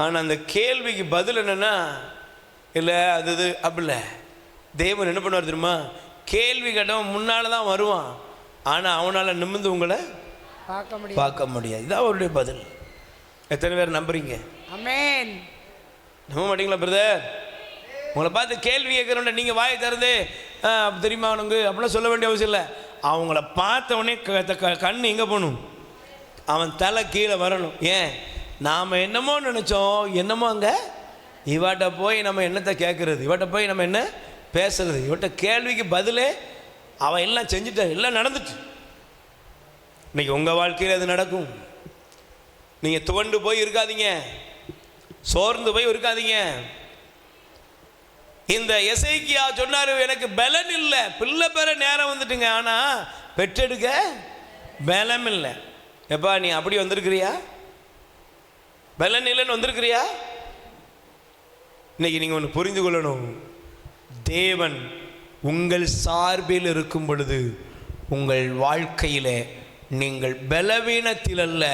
ஆனால் அந்த கேள்விக்கு பதில் என்னன்னா, இல்லை அது இது அப்படில்ல. தேவன் என்ன பண்ணுவார் தெரியுமா, கேள்வி கேட்டவன் முன்னால தான் வருவான், ஆனால் அவனால் நிமிர்ந்து உங்களை பார்க்க முடியாது. இதான் அவருடைய பதில். எத்தனை பேர் நம்புறீங்க? ஆமென். நம்ப மாட்டீங்களா பிரதர்? உங்களை பார்த்து கேள்வி கேட்குறோம், நீங்கள் வாயை திறந்து தெரியுமா உனக்கு அப்படிலாம் சொல்ல வேண்டிய அவசியம் இல்லை. அவங்கள பார்த்த உடனே கண் எங்கே போகணும், அவன் தலை கீழே வரணும். ஏன், நாம் என்னமோ நினச்சோம், என்னமோ அங்கே இவாட்ட போய் நம்ம என்னத்தை கேட்குறது, இவாட்ட போய் நம்ம என்ன பேசுறது, இவட்ட கேள்விக்கு பதிலே அவன் எல்லாம் செஞ்சுட்டான், எல்லாம் நடந்துச்சு. இன்னைக்கு உங்கள் வாழ்க்கையில் அது நடக்கும். நீங்கள் துவண்டு போய் இருக்காதீங்க, சோர்ந்து போய் இருக்காதீங்க. இந்த எசேக்கியா சொன்னார், எனக்கு பலன் இல்லை, பிள்ளை பெற நேரம் வந்துட்டுங்க, ஆனால் பெற்றெடுக்க பலம் இல்லை. எப்பா நீ அப்படி வந்திருக்கிறியா? பலன் இல்லைன்னு வந்திருக்கிறியா? இன்னைக்கு நீங்கள் ஒன்று புரிந்து கொள்ளணும், தேவன் உங்கள் சார்பில் இருக்கும் பொழுது உங்கள் வாழ்க்கையில் நீங்கள் பலவீனத்தில் அல்ல,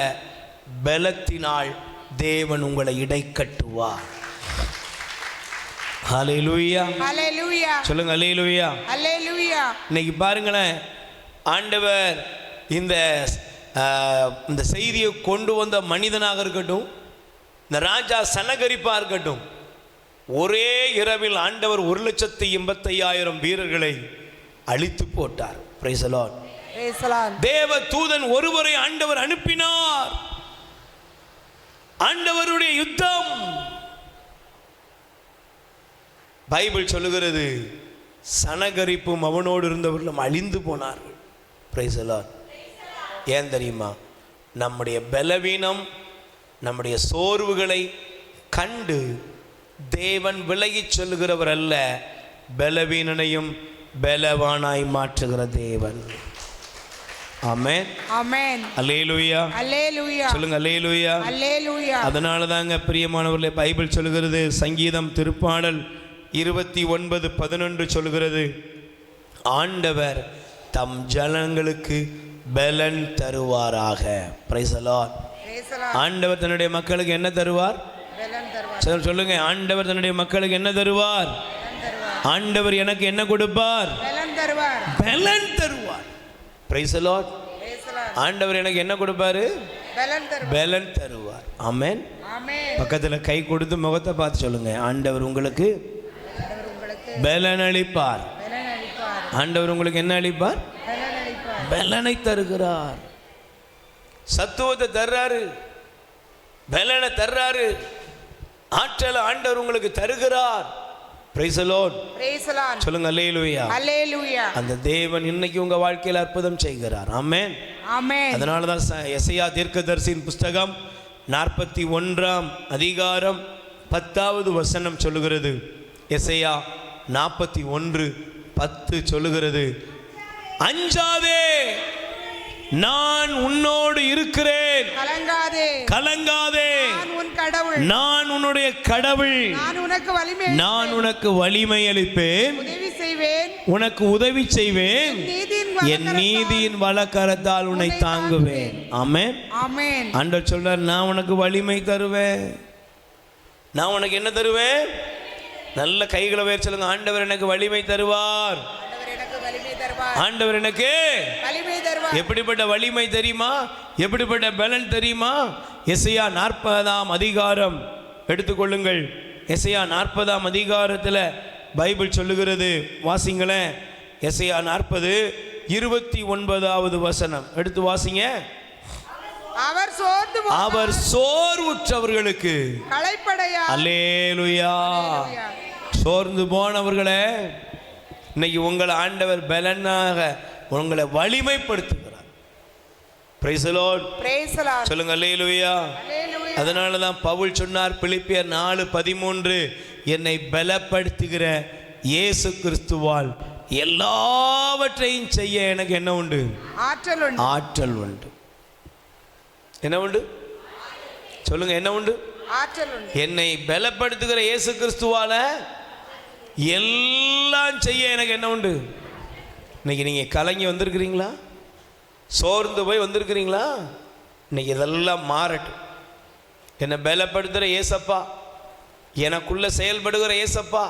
பலத்தினால் தேவன் உங்களை இடைக்கட்டுவார். ஹல்லேலூயா. ஹல்லேலூயா. சொல்லுங்க ஹல்லேலூயா. ஹல்லேலூயா. இன்னைக்கு பாருங்களேன், ஆண்டவர் இந்த செய்தியை கொண்டு வந்த மனிதனாக இருக்கட்டும், இந்த ராஜா சனகரிப்பா இருக்கட்டும், ஒரே இரவில் ஆண்டவர் 1,85,000 வீரர்களை அழித்து போட்டார். Price the Lord. Praise the Lord. தேவ தூதன் ஒருவரை ஆண்டவர் அனுப்பினார். ஆண்டவருடைய யுத்தம். பைபிள் சொல்லுகிறது, சனகரிப்பும் அவனோடு இருந்தவர்களும் அழிந்து போனார்கள். Price the Lord. ஏன் தெரியுமா? நம்முடைய பலவீனம், நம்முடைய சோர்வுகளை கண்டு தேவன் விலகிச் சொல்லுகிறவர் அல்ல, பலவீனனையும் பலவானாய் மாற்றுகிற தேவன். ஆமென். ஆமென். அல்லேலூயா. அல்லேலூயா. சொல்லுங்க அல்லேலூயா. அல்லேலூயா. அதனால தாங்க பிரியமானவர்களே, பைபிள் சொல்லுகிறது, சங்கீதம் திருப்பாடல் 29:11 சொல்லுகிறது, ஆண்டவர் தம் ஜனங்களுக்கு பலன் தருவாராக. Praise the Lord. Praise the Lord. ஆண்டவர் தன்னுடைய மக்களுக்கு என்ன தருவார்? பலன் தருவார். சொல்லுங்க, ஆண்டவர் தன்னுடைய மக்களுக்கு என்ன தருவார்? பலன் தருவார். ஆண்டவர் எனக்கு என்ன கொடுப்பார்? பலன் தருவார். பலன் தருவார். Price the Lord. Praise the Lord. ஆண்டவர் எனக்கு என்ன கொடுப்பாரு? பலன் தருவார். பலன் தருவார். ஆமென். ஆமென். பக்கத்துல கை கொடுத்து முகத்தை பார்த்து சொல்லுங்க, ஆண்டவர் உங்களுக்கு ஆண்டவர் உங்களுக்கு பலன் அளிப்பார். பலன் அளிப்பார். ஆண்டவர் உங்களுக்கு என்ன அளிப்பார்? பலன் அளிப்பார். பலனை தருகிறார். சத்துவத்தை தர்றாரு, பலனை தர்றாரு, ஆற்றலை ஆண்டவர் உங்களுக்கு தருகிறார். Praise the Lord. Praise the Lord. சொல்லுங்க அல்லேலூயா. அல்லேலூயா. அந்த தேவன் இன்னைக்கு உங்க வாழ்க்கையில் அற்புதம் செய்கிறார். ஆமென். ஆமென். அதனால தான் எசையா தீர்க்கதரிசியின் புஸ்தகம் 41 அதிகாரம் 10வது வசனம் சொல்லுகிறது. எசையா 41:10 சொல்லுகிறது, அஞ்சாதே, நான் உன்னோடு இருக்கிறேன், கலங்காதே, கலங்காதே, நான் உன் கடவுள், நான் உன்னுடைய கடவுள், நான் உனக்கு வலிமை, நான் உனக்கு வலிமை அளிப்பேன், உதவி செய்வேன், உனக்கு உதவி செய்வேன், என் நீதியின் வலக்கரத்தால் உன்னை தாங்குவேன். ஆமென். ஆமென். ஆண்டவர் சொல்றார், நான் உனக்கு வலிமை தருவேன். நான் உனக்கு என்ன தருவேன்? நல்ல கைகளை உயர்த்தி சொல்லுங்க, ஆண்டவர் எனக்கு வலிமை தருவார். ஆண்டவர் எனக்கு வலிமை தருவார். ஆண்டவர் எனக்கு வலிமை தருவார். எப்படிப்பட்ட வலிமை தெரியுமா? எப்படிப்பட்ட பலன் தெரியுமா? எசையா 40 அதிகாரம் எடுத்துக்கொள்ளுங்கள். எசையா 40 அதிகாரத்தில் பைபிள் சொல்லுகிறது, வாசிங்களேன். எசையா 40:29 வசனம் எடுத்து வாசிங்க. அவர் சோர்வுற்றவர்களுக்கு களைப்படையா. அல்லேலூயா. சோர்ந்து போனவர்களே, இன்னைக்கு உங்களை ஆண்டவர் பலனாக உங்களை வலிமைப்படுத்துகிறார். Praise the Lord. Praise the Lord. சொல்லுங்க அல்லேலூயா. அல்லேலூயா. அதனால தான் பவுல் சொன்னார், பிலிப்பியர் 4:13, என்னை பலப்படுத்துகிற இயேசு கிறிஸ்துவால் எல்லாவற்றையும் செய்ய எனக்கு என்ன உண்டு? ஆற்றல் உண்டு. ஆற்றல் உண்டு. என்ன உண்டு? சொல்லுங்க, என்ன உண்டு? ஆற்றல் உண்டு. என்னை பலப்படுத்துகிற இயேசு கிறிஸ்துவால எல்லாம் செய்ய எனக்கு என்ன உண்டு? இன்னைக்கு நீங்க கலங்கி வந்திருக்கிறீங்களா? சோர்ந்து போய் வந்திருக்கிறீங்களா? இன்னைக்கு இதெல்லாம் மாறட்டும். என்னை பலப்படுத்துகிற ஏசப்பா, எனக்குள்ள செயல்படுகிற ஏசப்பா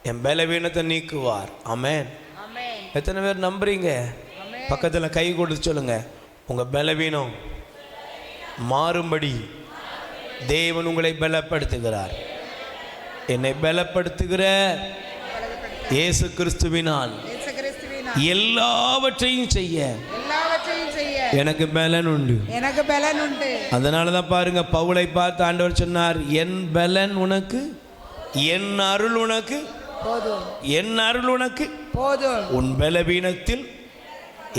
என் பலவீனத்தை நீக்குவார். ஆமென். ஆமென். எத்தனை பேர் நம்புறீங்க? பக்கத்தில் கை கொடுத்து சொல்லுங்க, உங்க பலவீனம் மாறும்படி தேவன் உங்களை பலப்படுத்துகிறார். என்னை பலப்படுத்துகிற இயேசு கிறிஸ்துவினால் இயேசு கிறிஸ்துவினால் எல்லாவற்றையும் செய்ய எனக்கு பலன் உண்டு. எனக்கு பலன் உண்டு. அதனால தான் பாருங்க, பவுலை பார்த்து ஆண்டவர் சொன்னார், என் பலன் உனக்கு, என் அருள் உனக்கு போதும், என் அருள் உனக்கு போதும், உன் பலவீனத்தில்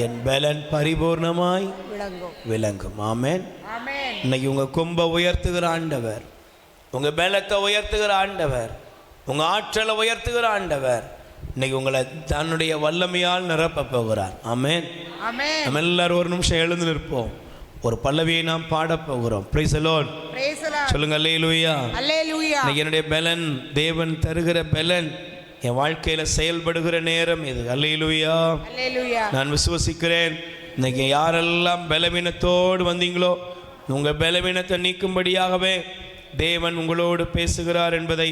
என் பலன் பரிபூர்ணமாய் விளங்கும். ஆமென். ஆமென். இன்னைக்கு உங்க கொம்பை உயர்த்துகிற ஆண்டவர், உங்க பலத்தை உயர்த்துகிற ஆண்டவர், உங்க ஆற்றலை உயர்த்துகிற ஆண்டவர் இன்னைக்கு உங்களை தன்னுடைய வல்லமையால் நிரப்ப போகிறார். ஆமென். ஆமென். நம்ம எல்லாரும் ஒரு நிமிஷம் எழுந்து நிற்போம். ஒரு பல்லவியை நாம் பாடப் போகிறோம். Price the Lord. Praise the Lord. சொல்லுங்க அல்லேலூயா. அல்லேலூயா. இன்னைக்கு என்னுடைய பலன், தேவன் தருகிற பலன் என் வாழ்க்கையில செயல்படுகிற நேரம் இது. அல்லேலூயா. அல்லேலூயா. நான் விசுவசிக்கிறேன், இன்னைக்கு யாரெல்லாம் பலவீனத்தோடு வந்தீங்களோ உங்கள் பலவீனத்தை நீக்கும்படியாகவே தேவன் உங்களோடு பேசுகிறார் என்பதை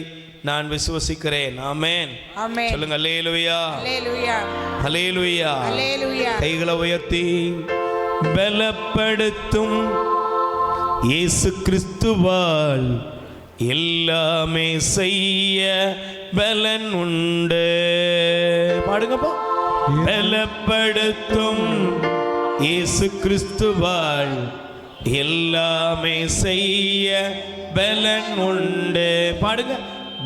நான் விசுவசிக்கிறேன். ஆமென். ஆமென். சொல்லுங்க அல்லேலூயா. அல்லேலூயா. அல்லேலூயா. அல்லேலூயா. கைகளை உயர்த்தி பலப்படுத்தும் இயேசு கிறிஸ்துவால் எல்லாமே செய்ய பலன் உண்டு. பாடுங்கப்பா. பலப்படுத்தும் இயேசு கிறிஸ்துவால் எல்லாமே செய்ய பலன் உண்டு. பாடுங்க.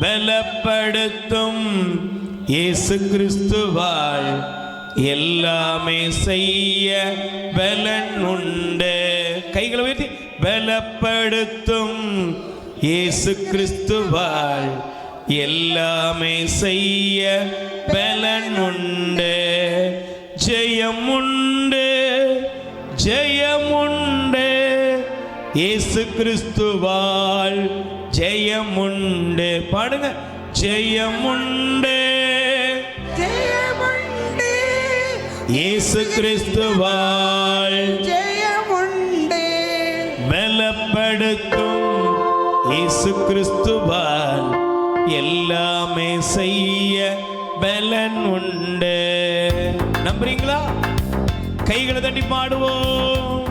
பலப்படுத்தும் இயேசு கிறிஸ்துவால் எல்லாமே செய்ய பலன் உண்டு. கைகளை உயர்த்தி பலப்படுத்தும் இயேசு கிறிஸ்துவால் எல்லாமே செய்ய பலன் உண்டு. ஜெயம் உண்டு, ஜெயம் உண்டு, இயேசு கிறிஸ்துவால் ஜெயம் உண்டு. பாடுங்க. ஜெயம் உண்டு, ஜெயம் உண்டு, இயேசு கிறிஸ்துவால் ஜெயம் உண்டு. பலப்படுத்தும் இயேசு கிறிஸ்துவால் எல்லாமே செய்ய பலன் உண்டு. நம்புறீங்களா? கைகளை தட்டி பாடுவோம்.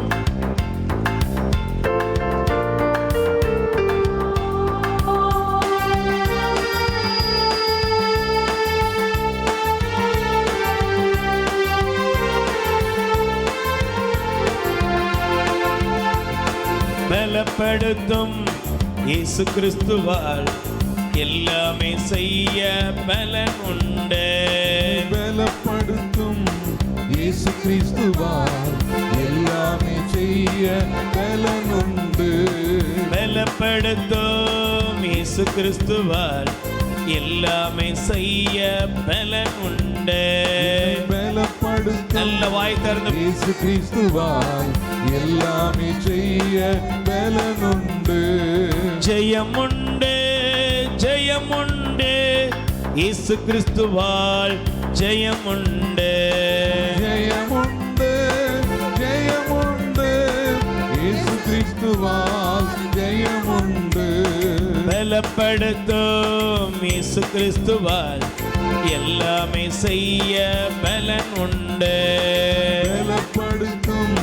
பலப்படுத்தும் இயேசு கிறிஸ்துவால் எல்லாமே செய்ய பலன் உண்டு. பலப்படுத்தும் இயேசு கிறிஸ்துவால் எல்லாமே செய்ய பலன் உண்டு. பலப்படுத்தும் இயேசு கிறிஸ்துவால் எல்லாமே செய்ய பலன் உண்டு. பலப்படுத்தும் நல்ல வாய் திறந்து இயேசு கிறிஸ்துவால் எல்லாமே செய்ய பலன் உண்டு. ஜெயம் உண்டு, ஜெயம் உண்டு, இயேசு கிறிஸ்துவால் ஜெயம் உண்டு. ஜெயம் உண்டு, ஜெயம் உண்டு, இயேசு கிறிஸ்துவால் ஜெயம் உண்டு. பலப்படுத்தும் இயேசு கிறிஸ்துவால் எல்லாமே செய்ய பலன் உண்டு. பலப்படுத்தும்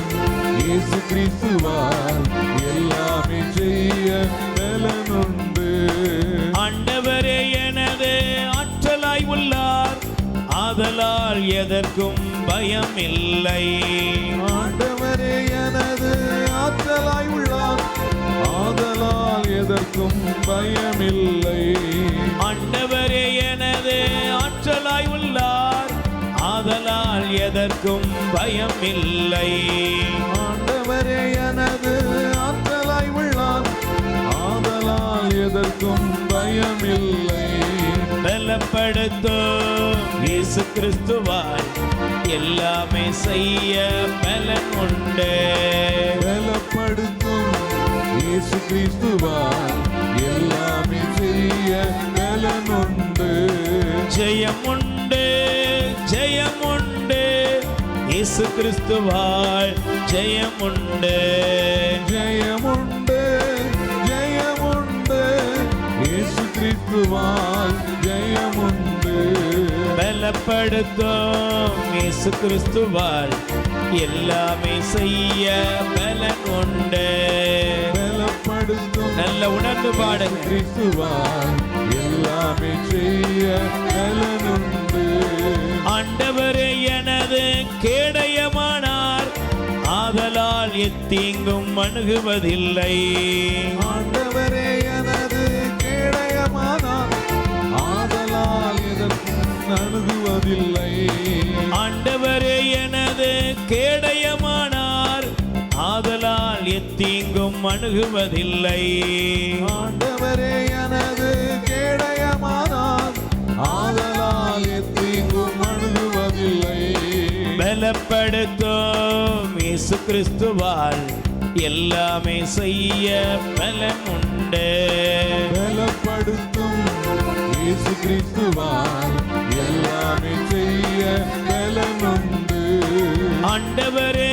இயேசு கிறிஸ்துவால் எல்லாமே செய்ய பலன் உண்டு. ஆண்டவரே எனது ஆற்றலாய் உள்ளார், ஆதலால் எதற்கும் பயம் இல்லை. ஆண்டவரே எனது ஆற்றலாய் உள்ளார், ஆதலால் எதற்கும் பயமில்லை. ஆண்டவரே எனது ஆற்றலாய் உள்ளார், ஆதலால் எதற்கும் பயம் இல்லை. ஆண்டவரே எனது ஆற்றலாய் உள்ளார், ஆதலால் எதற்கும் பயமில்லை. பலப்படுத்தும் இயேசு கிறிஸ்துவால் எல்லாமே செய்ய பலன் உண்டு. பலப்படுத்தும் இயேசு கிறிஸ்துவால் எல்லாமே செய்ய பலன் உண்டு. ஜெயம் உண்டு, ஜெயம் உண்டு, இயேசு கிறிஸ்துவால் ஜெயம் உண்டு. ஜெயம் உண்டு, ஜெயம் உண்டு, இயேசு கிறிஸ்துவால் ஜெயம் உண்டு. பலப்படுத்தும் இயேசு கிறிஸ்துவால் எல்லாமே செய்ய பலன் உண்டு. பலப்படுத்தும் நல்ல உணர்ந்து பாடுங்க. கிறிஸ்துவால் எல்லாமே செய்ய பலன் உண்டு. ஆண்டவரே எனது கேடயமானார், ஆதலால் எத்தீங்கும் அணுகுவதில்லை. ஆண்டவரே எனது கேடயமானார், ஆதலால் எதற்கும் அணுகுவதில்லை. ஆண்டவரே எனது கேடயமானார், ஆதலால் எத்தீங்கும் அணுகுவதில்லை. ஆண்டவரே எனது கேடயமானார், ஆதலால் எத்தீங்கும் அணுகுவதில்லை. பலப்படுத்தும் இயேசு கிறிஸ்துவால் எல்லாமே செய்ய பலன் உண்டு. பலப்படுத்தும் இயேசு கிறிஸ்துவால் எல்லாமே செய்ய பலன் உண்டு. ஆண்டவரே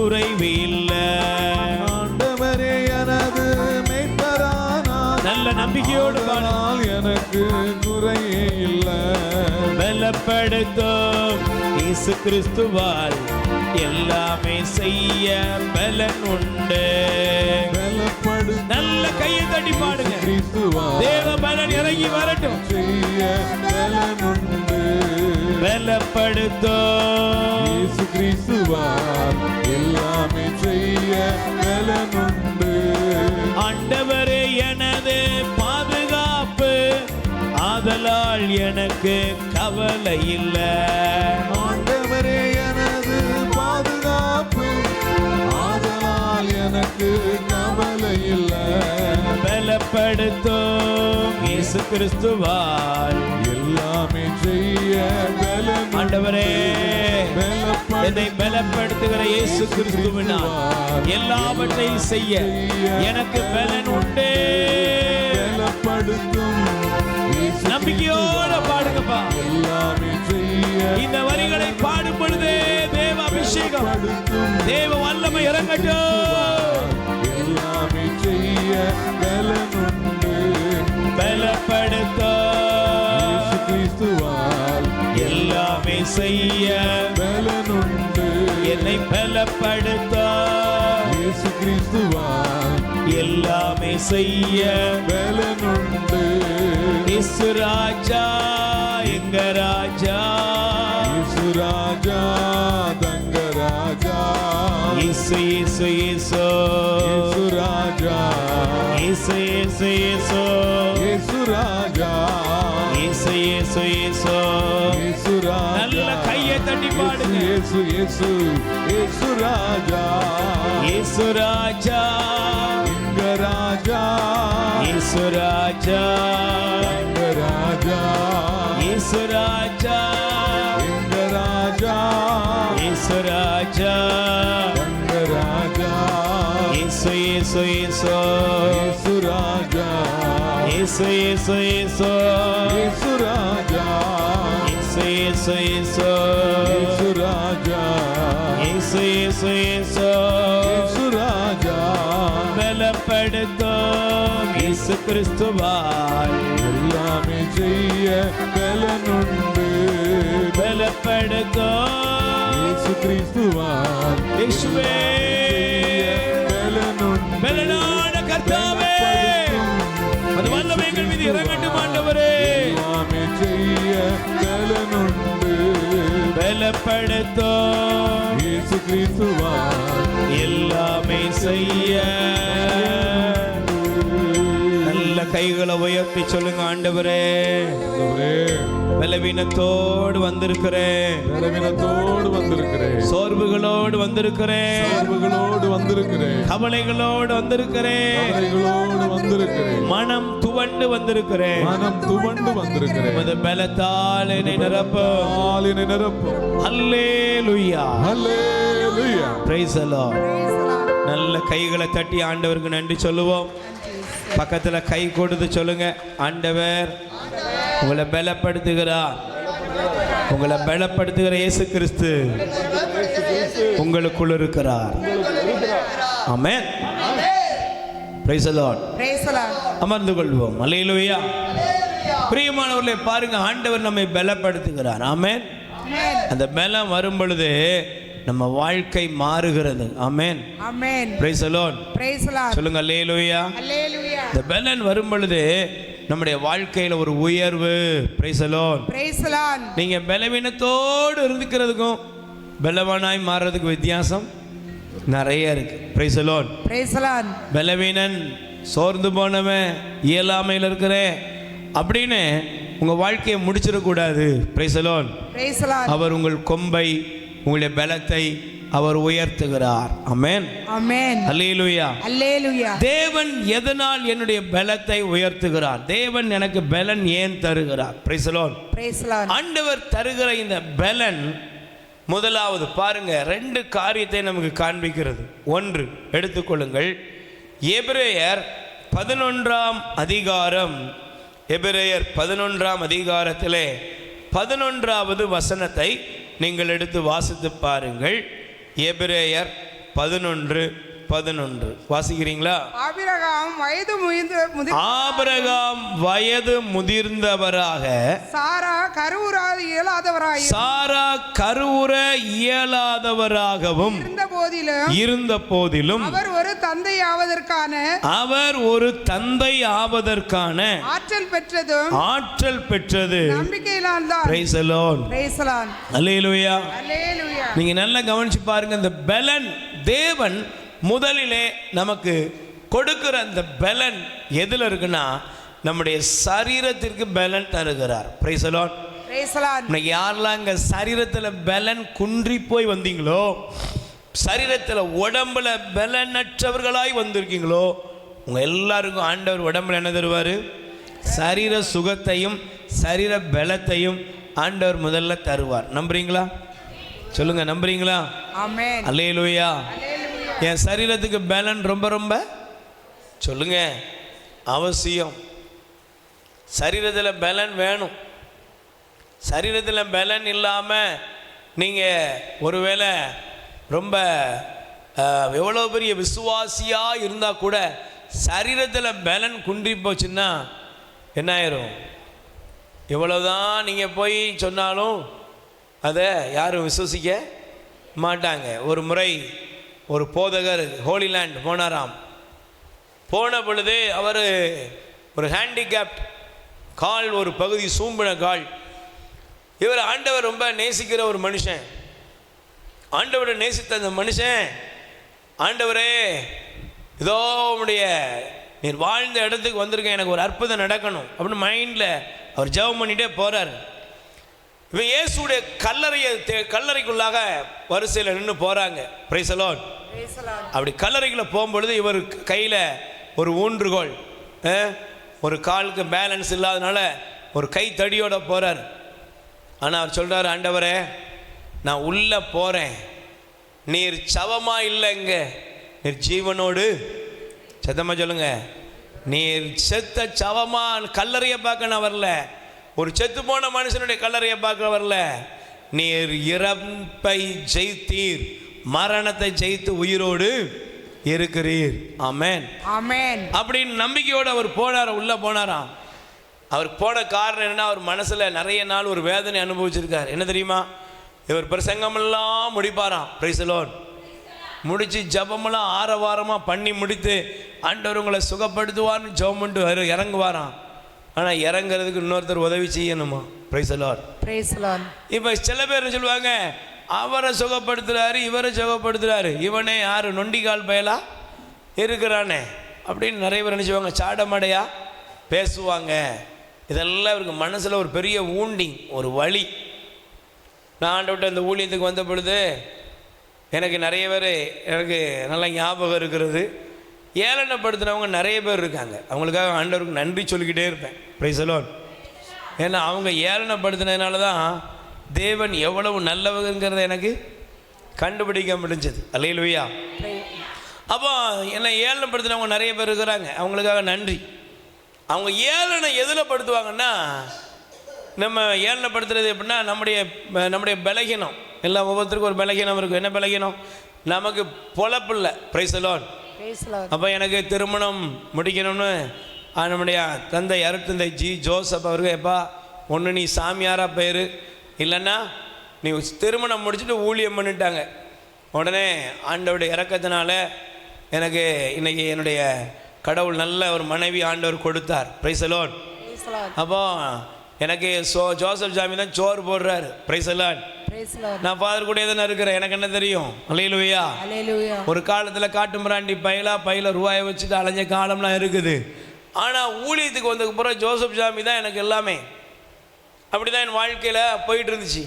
குறைவு இல்லை. ஆண்டவரே எனது மேய்ப்பரானார், நல்ல நம்பிக்கையோடு ஆனால் எனக்கு குறையே இல்லை. பலப்படுத்தும் இயேசு கிறிஸ்துவால் எல்லாமே செய்ய பலன் உண்டு. பலப்படுத்தும் நல்ல கையை தட்டி பாடுங்க. கிறிஸ்துவால் தேவ பலன் இறங்கி வரட்டும். செய்ய பலனுண்டு. பலப்படுத்தும் இயேசு கிறிஸ்துவால் எல்லாமே செய்ய பலனுண்டு. ஆண்டவரே எனது பாதுகாப்பு, ஆதலால் எனக்கு கவலை இல்லை. ஆண்டவரே எனது பாதுகாப்பு, ஆதலால் எனக்கு கவலை இல்லை. பலப்படுத்தும் இயேசு கிறிஸ்துவால் எல்லாமே செய்ய பலனுண்டு. ஆண்டவரே என்னை பலப்படுத்துகிற இயேசு கிறிஸ்துவினால் எல்லாவற்றையும் செய்ய எனக்கு பலன் உண்டு. பலப்படுத்தும் இயேசு நம்பிக்கையோட பாடுங்கப்பா. எல்லாமே செய்ய இந்த வரிகளை பாடும் பொழுதே தேவ அபிஷேகம், தேவ வல்லமை இறங்கட்டும். எல்லாமே செய்ய பலனுண்டு. பலப்படுத்தும் இயேசு கிறிஸ்துவால் எல்லாமே செய்ய பலனுண்டு. என்னை பலப்படுத்தும் இயேசு கிறிஸ்துவால் எல்லாமே செய்ய பலனுண்டு. இயேசு ராஜா எங்க ராஜா, இயேசு ராஜா தங்க ராஜா, இயேசு இயேசு இயேசு இயேசு ராஜா, இயேசு இயேசு இயேசு இயேசு ராஜா, இயேசு இயேசு இயேசு. இயேசு ராஜா. நல்ல கையை தட்டி பாடுங்க. இயேசு இயேசு இயேசு ராஜா, இயேசு ராஜா எங்க ராஜா, இயேசு ராஜா, எங்க ராஜா, இயேசு ராஜா, எங்க ராஜா, இயேசு ராஜா, எங்க ராஜா, இயேசு இயேசு இயேசு இயேசு ராஜா, இயேசு இயேசு இயேசு இயேசு ராஜா, இயேசு இயேசு இயேசு இயேசு ராஜா, இயேசு இயேசு இயேசு இயேசு ராஜா. பலப்படுத்தும் இயேசு கிறிஸ்துவால் எல்லாமே செய்ய பலனுண்டு. பலப்படுத்தும் இயேசு கிறிஸ்துவால் இயேசுவே பலனுண்டு. பலனான கர்த்தாவே, அது வல்லமை எங்கள் மீது இறங்கட்டும் ஆண்டவரே. எல்லாமே செய்ய பலனுண்டு. பலப்படுத்தும் இயேசு கிறிஸ்துவால் எல்லாமே செய்ய. நல்ல கைகளை உயர்த்தி சொல்லுங்க. ஆண்டவரே பலவீனத்தோடு வந்திருக்கிறேன், பலவீனத்தோடு வந்திருக்கிறேன், சோர்வுகளோடு வந்திருக்கிறேன், சோர்வுகளோடு வந்திருக்கிறேன், கவலைகளோடு வந்திருக்கிறேன், கவலைகளோடு வந்திருக்கிறேன், மனம் துவண்டு வந்திருக்கிறேன். மனம் துவண்டு வந்திருக்கிறேன். உமது பலத்தால் என்னை நிரப்பும். ஆளினை நிரப்பும். அல்லேலூயா, அல்லேலூயா. Praise the Lord. நல்ல கைகளை தட்டி ஆண்டவருக்கு நன்றி சொல்லுவோம். பக்கத்துல கை கொடுத்து சொல்லுங்க, ஆண்டவர் உங்களை பலப்படுத்துகிறார். உங்களை பலப்படுத்துகிற இயேசு கிறிஸ்து உங்களுக்குள் இருக்கிறார். ஆமென். Praise the Lord. அமர்ந்து கொள்வோம். அல்லேலூயா. பிரியமானவர்களே, பாருங்க, ஆண்டவர் நம்மை பலப்படுத்துகிறார். ஆமென். அந்த பலம் வரும் பொழுது நம்ம வாழ்க்கை மாறுகிறது. ஆமென். ஆமென். Praise the Lord. Praise the Lord. சொல்லுங்க அல்லேலூயா. அல்லேலூயா. இந்த பலன் வரும் பொழுது நம்முடைய வாழ்க்கையில ஒரு உயர்வு. Praise the Lord. Praise the Lord. நீங்க பலவீனத்தோடு இருக்கிறதுக்கும் பலவானாய் மாறுறதுக்கு வித்தியாசம் நிறைய இருக்கு. Praise the Lord. Praise the Lord. பலவீனன், சோர்ந்து போனவன், இயலாமையில் இருக்கிறேன் அப்படின்னு உங்க வாழ்க்கையை முடிச்சிடக்கூடாது. Praise the Lord. Praise the Lord. அவர் உங்கள் கொம்பை, உங்களுடைய பலத்தை அவர் உயர்த்துகிறார். ஆமென். ஆமென். அல்லேலூயா. அல்லேலூயா. தேவன் எதனால் என்னுடைய பலத்தை உயர்த்துகிறார்? தேவன் எனக்கு பலன் ஏன் தருகிறார்? Praise the Lord. Praise the Lord. ஆண்டவர் தருகிற இந்த பலன் முதலாவது பாருங்க, ரெண்டு காரியத்தை நமக்கு காண்பிக்கிறது. ஒன்று எடுத்துக்கொள்ளுங்கள், எபிரேயர் 11ஆம் அதிகாரம். எபிரேயர் 11ஆம் அதிகாரத்திலே 11வது வசனத்தை நீங்கள் எடுத்து வாசித்து பாருங்கள். எபிரேயர் 11:11 வாசிக்கிறீங்களா? ஆபிரகாம் வயது முதிர்ந்தவராக சாரா கருவுற இயலாதவராகவும் இருந்த போதிலும் அவர் ஒரு தந்தை ஆவதற்கான ஆற்றல் பெற்றது நம்பிக்கையினால் தான். Praise the Lord. Praise the Lord. அல்லேலூயா. அல்லேலூயா. நீங்க நல்லா கவனிச்சு பாருங்க, இந்த பலன் தேவன் முதலிலே நமக்கு கொடுக்கிற அந்த பலன் எதுல இருக்குன்னா நம்முடைய சரீரத்திற்கு பலன் தருகிறார். Praise the Lord. Praise the Lord. இன்னைக்கு யாரெல்லாம் இங்க சரீரத்துல பலன் குன்றி போய் வந்தீங்களோ, சரீரத்துல உடம்புல பலனற்றவர்களாய் வந்திருக்கீங்களோ, உங்க எல்லாருக்கும் ஆண்டவர் உடம்புல என்ன தருவாரு? சரீர சுகத்தையும் சரீர பலத்தையும் ஆண்டவர் முதல்ல தருவார். நம்புறீங்களா? சொல்லுங்க, நம்புறீங்களா? ஆமென். அல்லேலூயா. அல்லேலூயா. என் சரீரத்துக்கு பலன் ரொம்ப ரொம்ப சொல்லுங்க அவசியம். சரீரத்தில் பலன் வேணும். சரீரத்தில் பலன் இல்லாமல் நீங்கள் ஒருவேளை ரொம்ப எவ்வளோ பெரிய விசுவாசியாக இருந்தால் கூட சரீரத்தில் பலன் குன்றி போச்சுன்னா என்ன ஆயிரும்? எவ்வளோதான் நீங்கள் போய் சொன்னாலும் அதை யாரும் விசுவசிக்க மாட்டாங்க. ஒரு முறை ஒரு போதகர் ஹோலிலேண்ட் போனாராம். போன பொழுது அவர் ஒரு ஹேண்டிகேப்ட், கால் ஒரு பகுதி சூம்பின கால். இவர் ஆண்டவர் ரொம்ப நேசிக்கிற ஒரு மனுஷன். ஆண்டவரை நேசித்த அந்த மனுஷன், ஆண்டவரே இதோ உடைய நீர் வாழ்ந்த இடத்துக்கு வந்திருக்கேன், எனக்கு ஒரு அற்புதம் நடக்கணும் அப்படின்னு மைண்டில் அவர் ஜெபம் பண்ணிகிட்டே போகிறார். இவன் இயேசுடைய கல்லறைக்குள்ளாக வரிசையில் நின்று போகிறாங்க. Price the Lord. அப்படி கல்லறைக்குள்ளே போகும்பொழுது இவர் கையில் ஒரு ஊன்றுகோல், ஒரு காலுக்கு பேலன்ஸ் இல்லாதனால ஒரு கை தடியோட போகிறார். ஆனால் அவர் சொல்கிறார், ஆண்டவரே நான் உள்ளே போகிறேன், நீர் சவமாக இல்லைங்க, நீர் ஜீவனோடு. சத்தமாக சொல்லுங்க, நீர் செத்த சவமா கல்லறையை பார்க்க நான் வரல, ஒரு செத்து போன மனுஷனுடைய கல்லறையை பார்க்க வரல, நீர் இறப்பை ஜெயித்தீர், மரணத்தை ஜெயித்து உயிரோடு இருக்கிறீர். ஆமென் ஆமென். அப்படின்னு நம்பிக்கையோடு அவர் போனார், உள்ளே போனாராம். அவர் போன காரணம் என்னன்னா, அவர் மனசில் நிறைய நாள் ஒரு வேதனை அனுபவிச்சிருக்கார். என்ன தெரியுமா? இவர் பிரசங்கமெல்லாம் முடிப்பாராம். Price the Lord. முடித்து ஜபமெல்லாம் ஆரவாரமாக பண்ணி முடித்து ஆண்டவர் உங்களை சுகப்படுத்துவார்னு ஜெபம் பண்ணிட்டு இறங்குவாராம். ஆனால் இறங்குறதுக்கு இன்னொருத்தர் உதவி செய்யணுமா? Price the Lord. Praise the Lord. இப்போ சில பேர் சொல்லுவாங்க, அவரை சுகப்படுத்துகிறாரு, இவரை சுகப்படுத்துகிறாரு, இவனே யார் நொண்டிக்கால் பயலா இருக்கிறானே அப்படின்னு நிறைய பேர் நினச்சிவாங்க, சாடமடையா பேசுவாங்க. இதெல்லாம் இவருக்கு மனசில் ஒரு பெரிய ஊண்டிங், ஒரு வலி. நான் ஆண்டவர்கிட்ட இந்த ஊழியத்துக்கு வந்த பொழுது எனக்கு நிறைய பேர் எனக்கு நல்லா ஞாபகம் இருக்கிறது. ஏளனப்படுத்தினவங்க நிறைய பேர் இருக்காங்க. அவங்களுக்காக ஆண்டவருக்கு நன்றி சொல்லிக்கிட்டே இருப்பேன். Price the Lord. ஏன்னா அவங்க ஏளனப்படுத்தினதுனால தான் தேவன் எவ்வளவு நல்லவங்கிறத எனக்கு கண்டுபிடிக்க முடிஞ்சது. அல்லேலூயா. அப்போ என்னை ஏளனப்படுத்தினவங்க நிறைய பேர் இருக்கிறாங்க. அவங்களுக்காக நன்றி. அவங்க ஏளனை எதில் படுத்துவாங்கன்னா, நம்ம ஏளனப்படுத்துறது எப்படின்னா நம்முடைய பலகீனம். எல்லாம் ஒவ்வொருத்தருக்கும் ஒரு பலகீனம் இருக்கும். என்ன பலகீனம்? நமக்கு பொழப்பில்லை. Price the Lord. அப்போ எனக்கு திருமணம் முடிக்கணும்னு நம்முடைய தந்தை அருட்தந்தை ஜோசப் அவர்கள், எப்பா ஒன்று நீ சாமியாராக பேர், இல்லைன்னா நீ திருமணம் முடிச்சுட்டு ஊழியம் பண்ணிட்டாங்க. உடனே ஆண்டவருடைய இறக்கத்தினால எனக்கு இன்றைக்கி என்னுடைய கடவுள் நல்ல ஒரு மனைவி ஆண்டவர் கொடுத்தார். Price the Lord. அப்போ எனக்கு ஜோசப் சாமி தான் சோறு போடுறாரு. Price the Lord. நான் ஃபாதர் கூட தானே இருக்கிறேன், எனக்கு என்ன தெரியும்? அல்லேலூயா. ஒரு காலத்தில் காட்டு மிராண்டி பையில ரூபாயை வச்சுட்டு அலைஞ்ச காலம்லாம் இருக்குது. ஆனால் ஊழியத்துக்கு வந்ததுக்கப்புறம் ஜோசப் சாமி தான் எனக்கு எல்லாமே. அப்படி தான் என் வாழ்க்கையில் போயிட்டு இருந்துச்சு.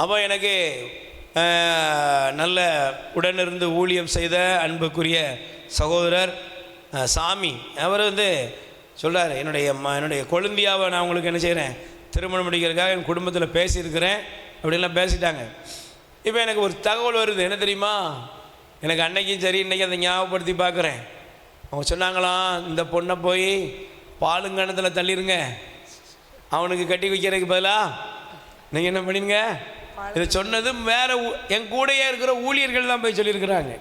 அப்போ எனக்கு நல்ல உடனிருந்து ஊழியம் செய்த அன்புக்குரிய சகோதரர் சாமி அவர் சொல்கிறார், என்னுடைய கொழுந்தியாவை நான் உங்களுக்கு என்ன செய்கிறேன், திருமணம் முடிக்கிறதுக்காக என் குடும்பத்தில் பேசியிருக்கிறேன் அப்படின்லாம் பேசிட்டாங்க. இப்போ எனக்கு ஒரு தகவல் வருது. என்ன தெரியுமா? எனக்கு அன்னைக்கும் சரி இன்றைக்கி அதை ஞாபகப்படுத்தி பார்க்குறேன். அவங்க சொன்னாங்களாம், இந்த பொண்ணை போய் பாலுங்கணத்தில் தள்ளிடுங்க, அவனுக்கு கட்டி வைக்கிறதுக்கு பதிலாக நீங்கள் என்ன பண்ணிடுங்க, இது சொன்னது வேற என் கூடயே இருக்கிற ஊழியர்கள் தான் போய் சொல்லியிருக்கிறாங்க.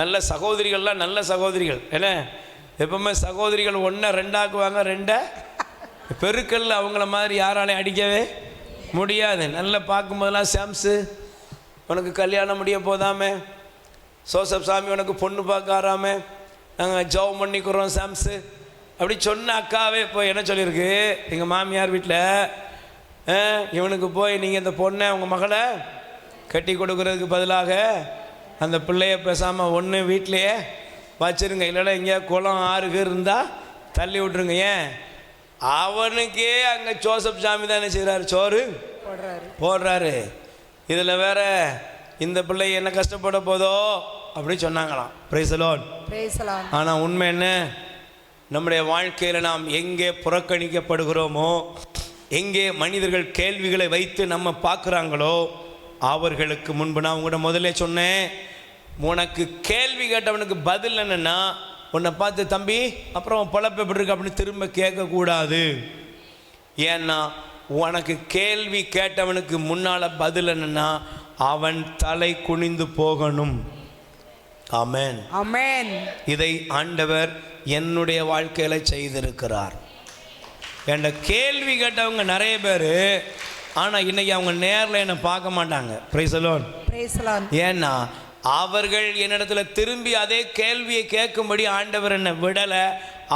நல்ல சகோதரிகள்லாம் நல்ல சகோதரிகள். ஏன்னா எப்பவுமே சகோதரிகள் ஒன்றை ரெண்டாக்குவாங்க, ரெண்டை பெருக்கல்ல அவங்கள மாதிரி யாராலையும் அடிக்கவே முடியாது. நல்லா பார்க்கும்போதெல்லாம் சாம்ஸு உனக்கு கல்யாணம் முடிய போதாமே, சோசப் சாமி உனக்கு பொண்ணு பார்க்க ஆறாமே, நாங்கள் ஜெபம் பண்ணிக்கிறோம் சாம்ஸு அப்படி சொன்ன அக்காவே போய் என்ன சொல்லியிருக்கு எங்கள் மாமியார் வீட்டில், இவனுக்கு போய் நீங்கள் இந்த பொண்ணை உங்கள் மகளை கட்டி கொடுக்கறதுக்கு பதிலாக அந்த பிள்ளைய பேசாமல் ஒன்று வீட்டிலையே வச்சுருங்க, இல்லைன்னா எங்கேயா குளம் ஆறுக்கு இருந்தால் தள்ளி விட்ருங்க. ஏன் அவனுக்கே அங்கே ஜோசப் சாமி தான் என்ன செய்கிறாரு, சோறு போடுறாரு. இதில் வேற இந்த பிள்ளை என்ன கஷ்டப்பட போதோ அப்படின்னு சொன்னாங்களாம். Price the Lord. ஆனால் உண்மை என்ன, நம்முடைய வாழ்க்கையில் நாம் எங்கே புறக்கணிக்கப்படுகிறோமோ, எங்கே மனிதர்கள் கேள்விகளை வைத்து நம்ம பார்க்குறாங்களோ அவர்களுக்கு முன்பு நான் உங்கள்கிட்ட முதல்ல சொன்னேன், உனக்கு கேள்வி கேட்டவனுக்கு பதில் என்னன்னா உன்னை பார்த்து தம்பி அப்புறம் பொழப்பு எப்படி இருக்கு அப்படின்னு திரும்ப கேட்கக்கூடாது. ஏன்னா உனக்கு கேள்வி கேட்டவனுக்கு முன்னால் பதில் என்னன்னா அவன் தலை குனிந்து போகணும். ஆமென் ஆமென். இதை ஆண்டவர் என்னுடைய வாழ்க்கையில் செய்திருக்கிறார். என்ற கேள்வி கேட்டவங்க நிறைய பேர், ஆனால் இன்னைக்கு அவங்க நேரில் என்னை பார்க்க மாட்டாங்க. Price the Lord. ஏன்னா அவர்கள் என்னிடத்துல திரும்பி அதே கேள்வியை கேட்கும்படி ஆண்டவர் என்னை விடலை.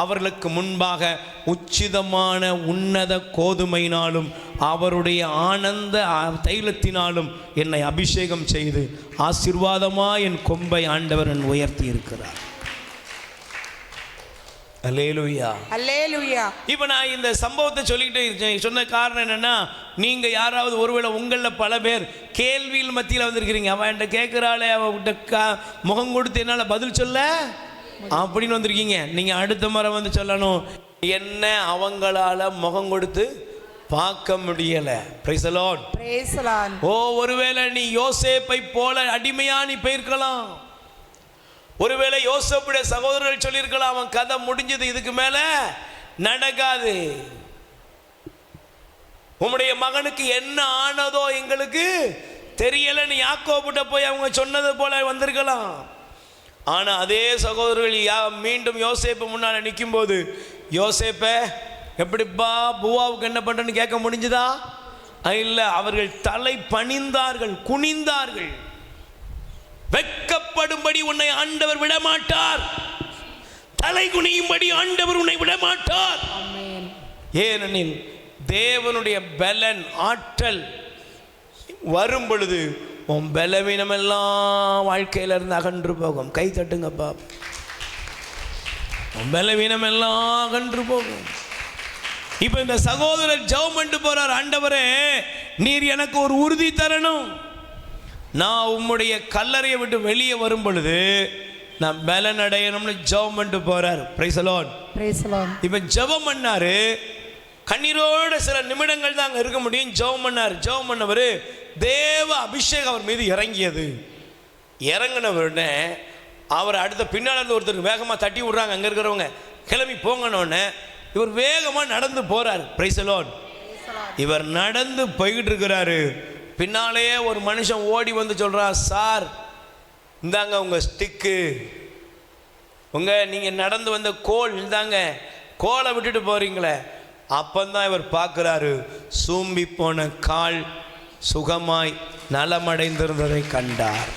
அவர்களுக்கு முன்பாக உச்சிதமான உன்னத கோதுமையினாலும் அவருடைய ஆனந்த தைலத்தினாலும் என்னை அபிஷேகம் செய்து ஆசீர்வாதமாக என் கொம்பை ஆண்டவர் உயர்த்தி இருக்கிறார். அல்லேலூயா அல்லேலூயா. இப்போ நான் இந்த சம்பவத்தை சொல்லிக்கிட்டே சொன்ன காரணம் என்னன்னா, நீங்க யாராவது ஒருவேளை உங்களில் பல பேர் கேள்வியில் மத்தியில் வந்திருக்கிறீங்க. அவன் என்கிட்ட கேட்குறாளே, அவகிட்ட முகம் கொடுத்து என்னால் பதில் சொல்ல அப்படின்னு வந்திருக்கீங்க. நீங்க அடுத்த முறை வந்து சொல்லணும், என்ன அவங்களால முகம் கொடுத்து பார்க்க முடியல. Praise the Lord. Praise the Lord. ஓ, ஒருவேளை நீ யோசேப்பை போல அடிமையா நீ போயிருக்கலாம். ஒருவேளை யோசேப்புடைய சகோதரர்கள் சொல்லியிருக்கலாம், அவன் கதை முடிஞ்சது, இதுக்கு மேல நடக்காது, உம்முடைய மகனுக்கு என்ன ஆனதோ எங்களுக்கு தெரியலன்னு யாக்கோபுட்ட போய் அவங்க சொன்னது போல வந்திருக்கலாம். ஆனா அதே சகோதரர்கள் மீண்டும் யோசேப்பு முன்னால் நிற்கும் போது, யோசேப்பே எப்படிப்பா பூவாவுக்கு என்ன பண்றன்னு கேட்க முடிஞ்சுதா? இல்லை, அவர்கள் தலை பணிந்தார்கள், குனிந்தார்கள். வெட்கப்படும்படி உன்னை ஆண்டவர் விடமாட்டார், தலை குனியும்படி ஆண்டவர் உன்னை விடமாட்டார். ஏனெனில் தேவனுடைய பலன் ஆற்றல் வரும் பொழுது உன் பலவீனம் எல்லாம் வாழ்க்கையில இருந்து அகன்று போகும். கை தட்டுங்கப்பா. உன் பலவீனம் எல்லாம் அகன்று போகும். இப்ப இந்த சகோதரர் ஜெபம் பண்ணிட்டு போறார், ஆண்டவரே நீர் எனக்கு ஒரு உறுதி தரணும், நான் உம்முடைய கல்லறையை விட்டு வெளியே வரும் பொழுது நான் பலன் அடையணும்னு ஜெபம் பண்ணிட்டு போறார். Price the Lord. Praise the Lord. இப்ப ஜெபம் பண்ணாரு, கண்ணீரோட சில நிமிடங்கள் தான் அங்க இருக்க முடியும். ஜெபம் பண்ணாரு. ஜெபம் பண்ணவர் தேவ அபிஷேகம் அவர் மீது இறங்கியது. இறங்கினவருடனே அவர் அடுத்த பின்னால் இருந்து ஒருத்தருக்கு வேகமாக தட்டி விடுறாங்க. அங்கே இருக்கிறவங்க கிளம்பி போங்கன்னு இவர் வேகமாக நடந்து போறார். Price the Lord. இவர் நடந்து போய்கிட்டு இருக்கிறாரு. பின்னாலேயே ஒரு மனுஷன் ஓடி வந்து சொல்றா, சார் இந்தாங்க உங்க ஸ்டிக்கு, நீங்க நடந்து வந்த கோல் இந்தாங்க, கோலை விட்டுட்டு போறீங்களே. அப்பந்தான் இவர் பார்க்கிறாரு, சூம்பி போன கால் சுகமாய் நலமடைந்திருந்ததை கண்டார்.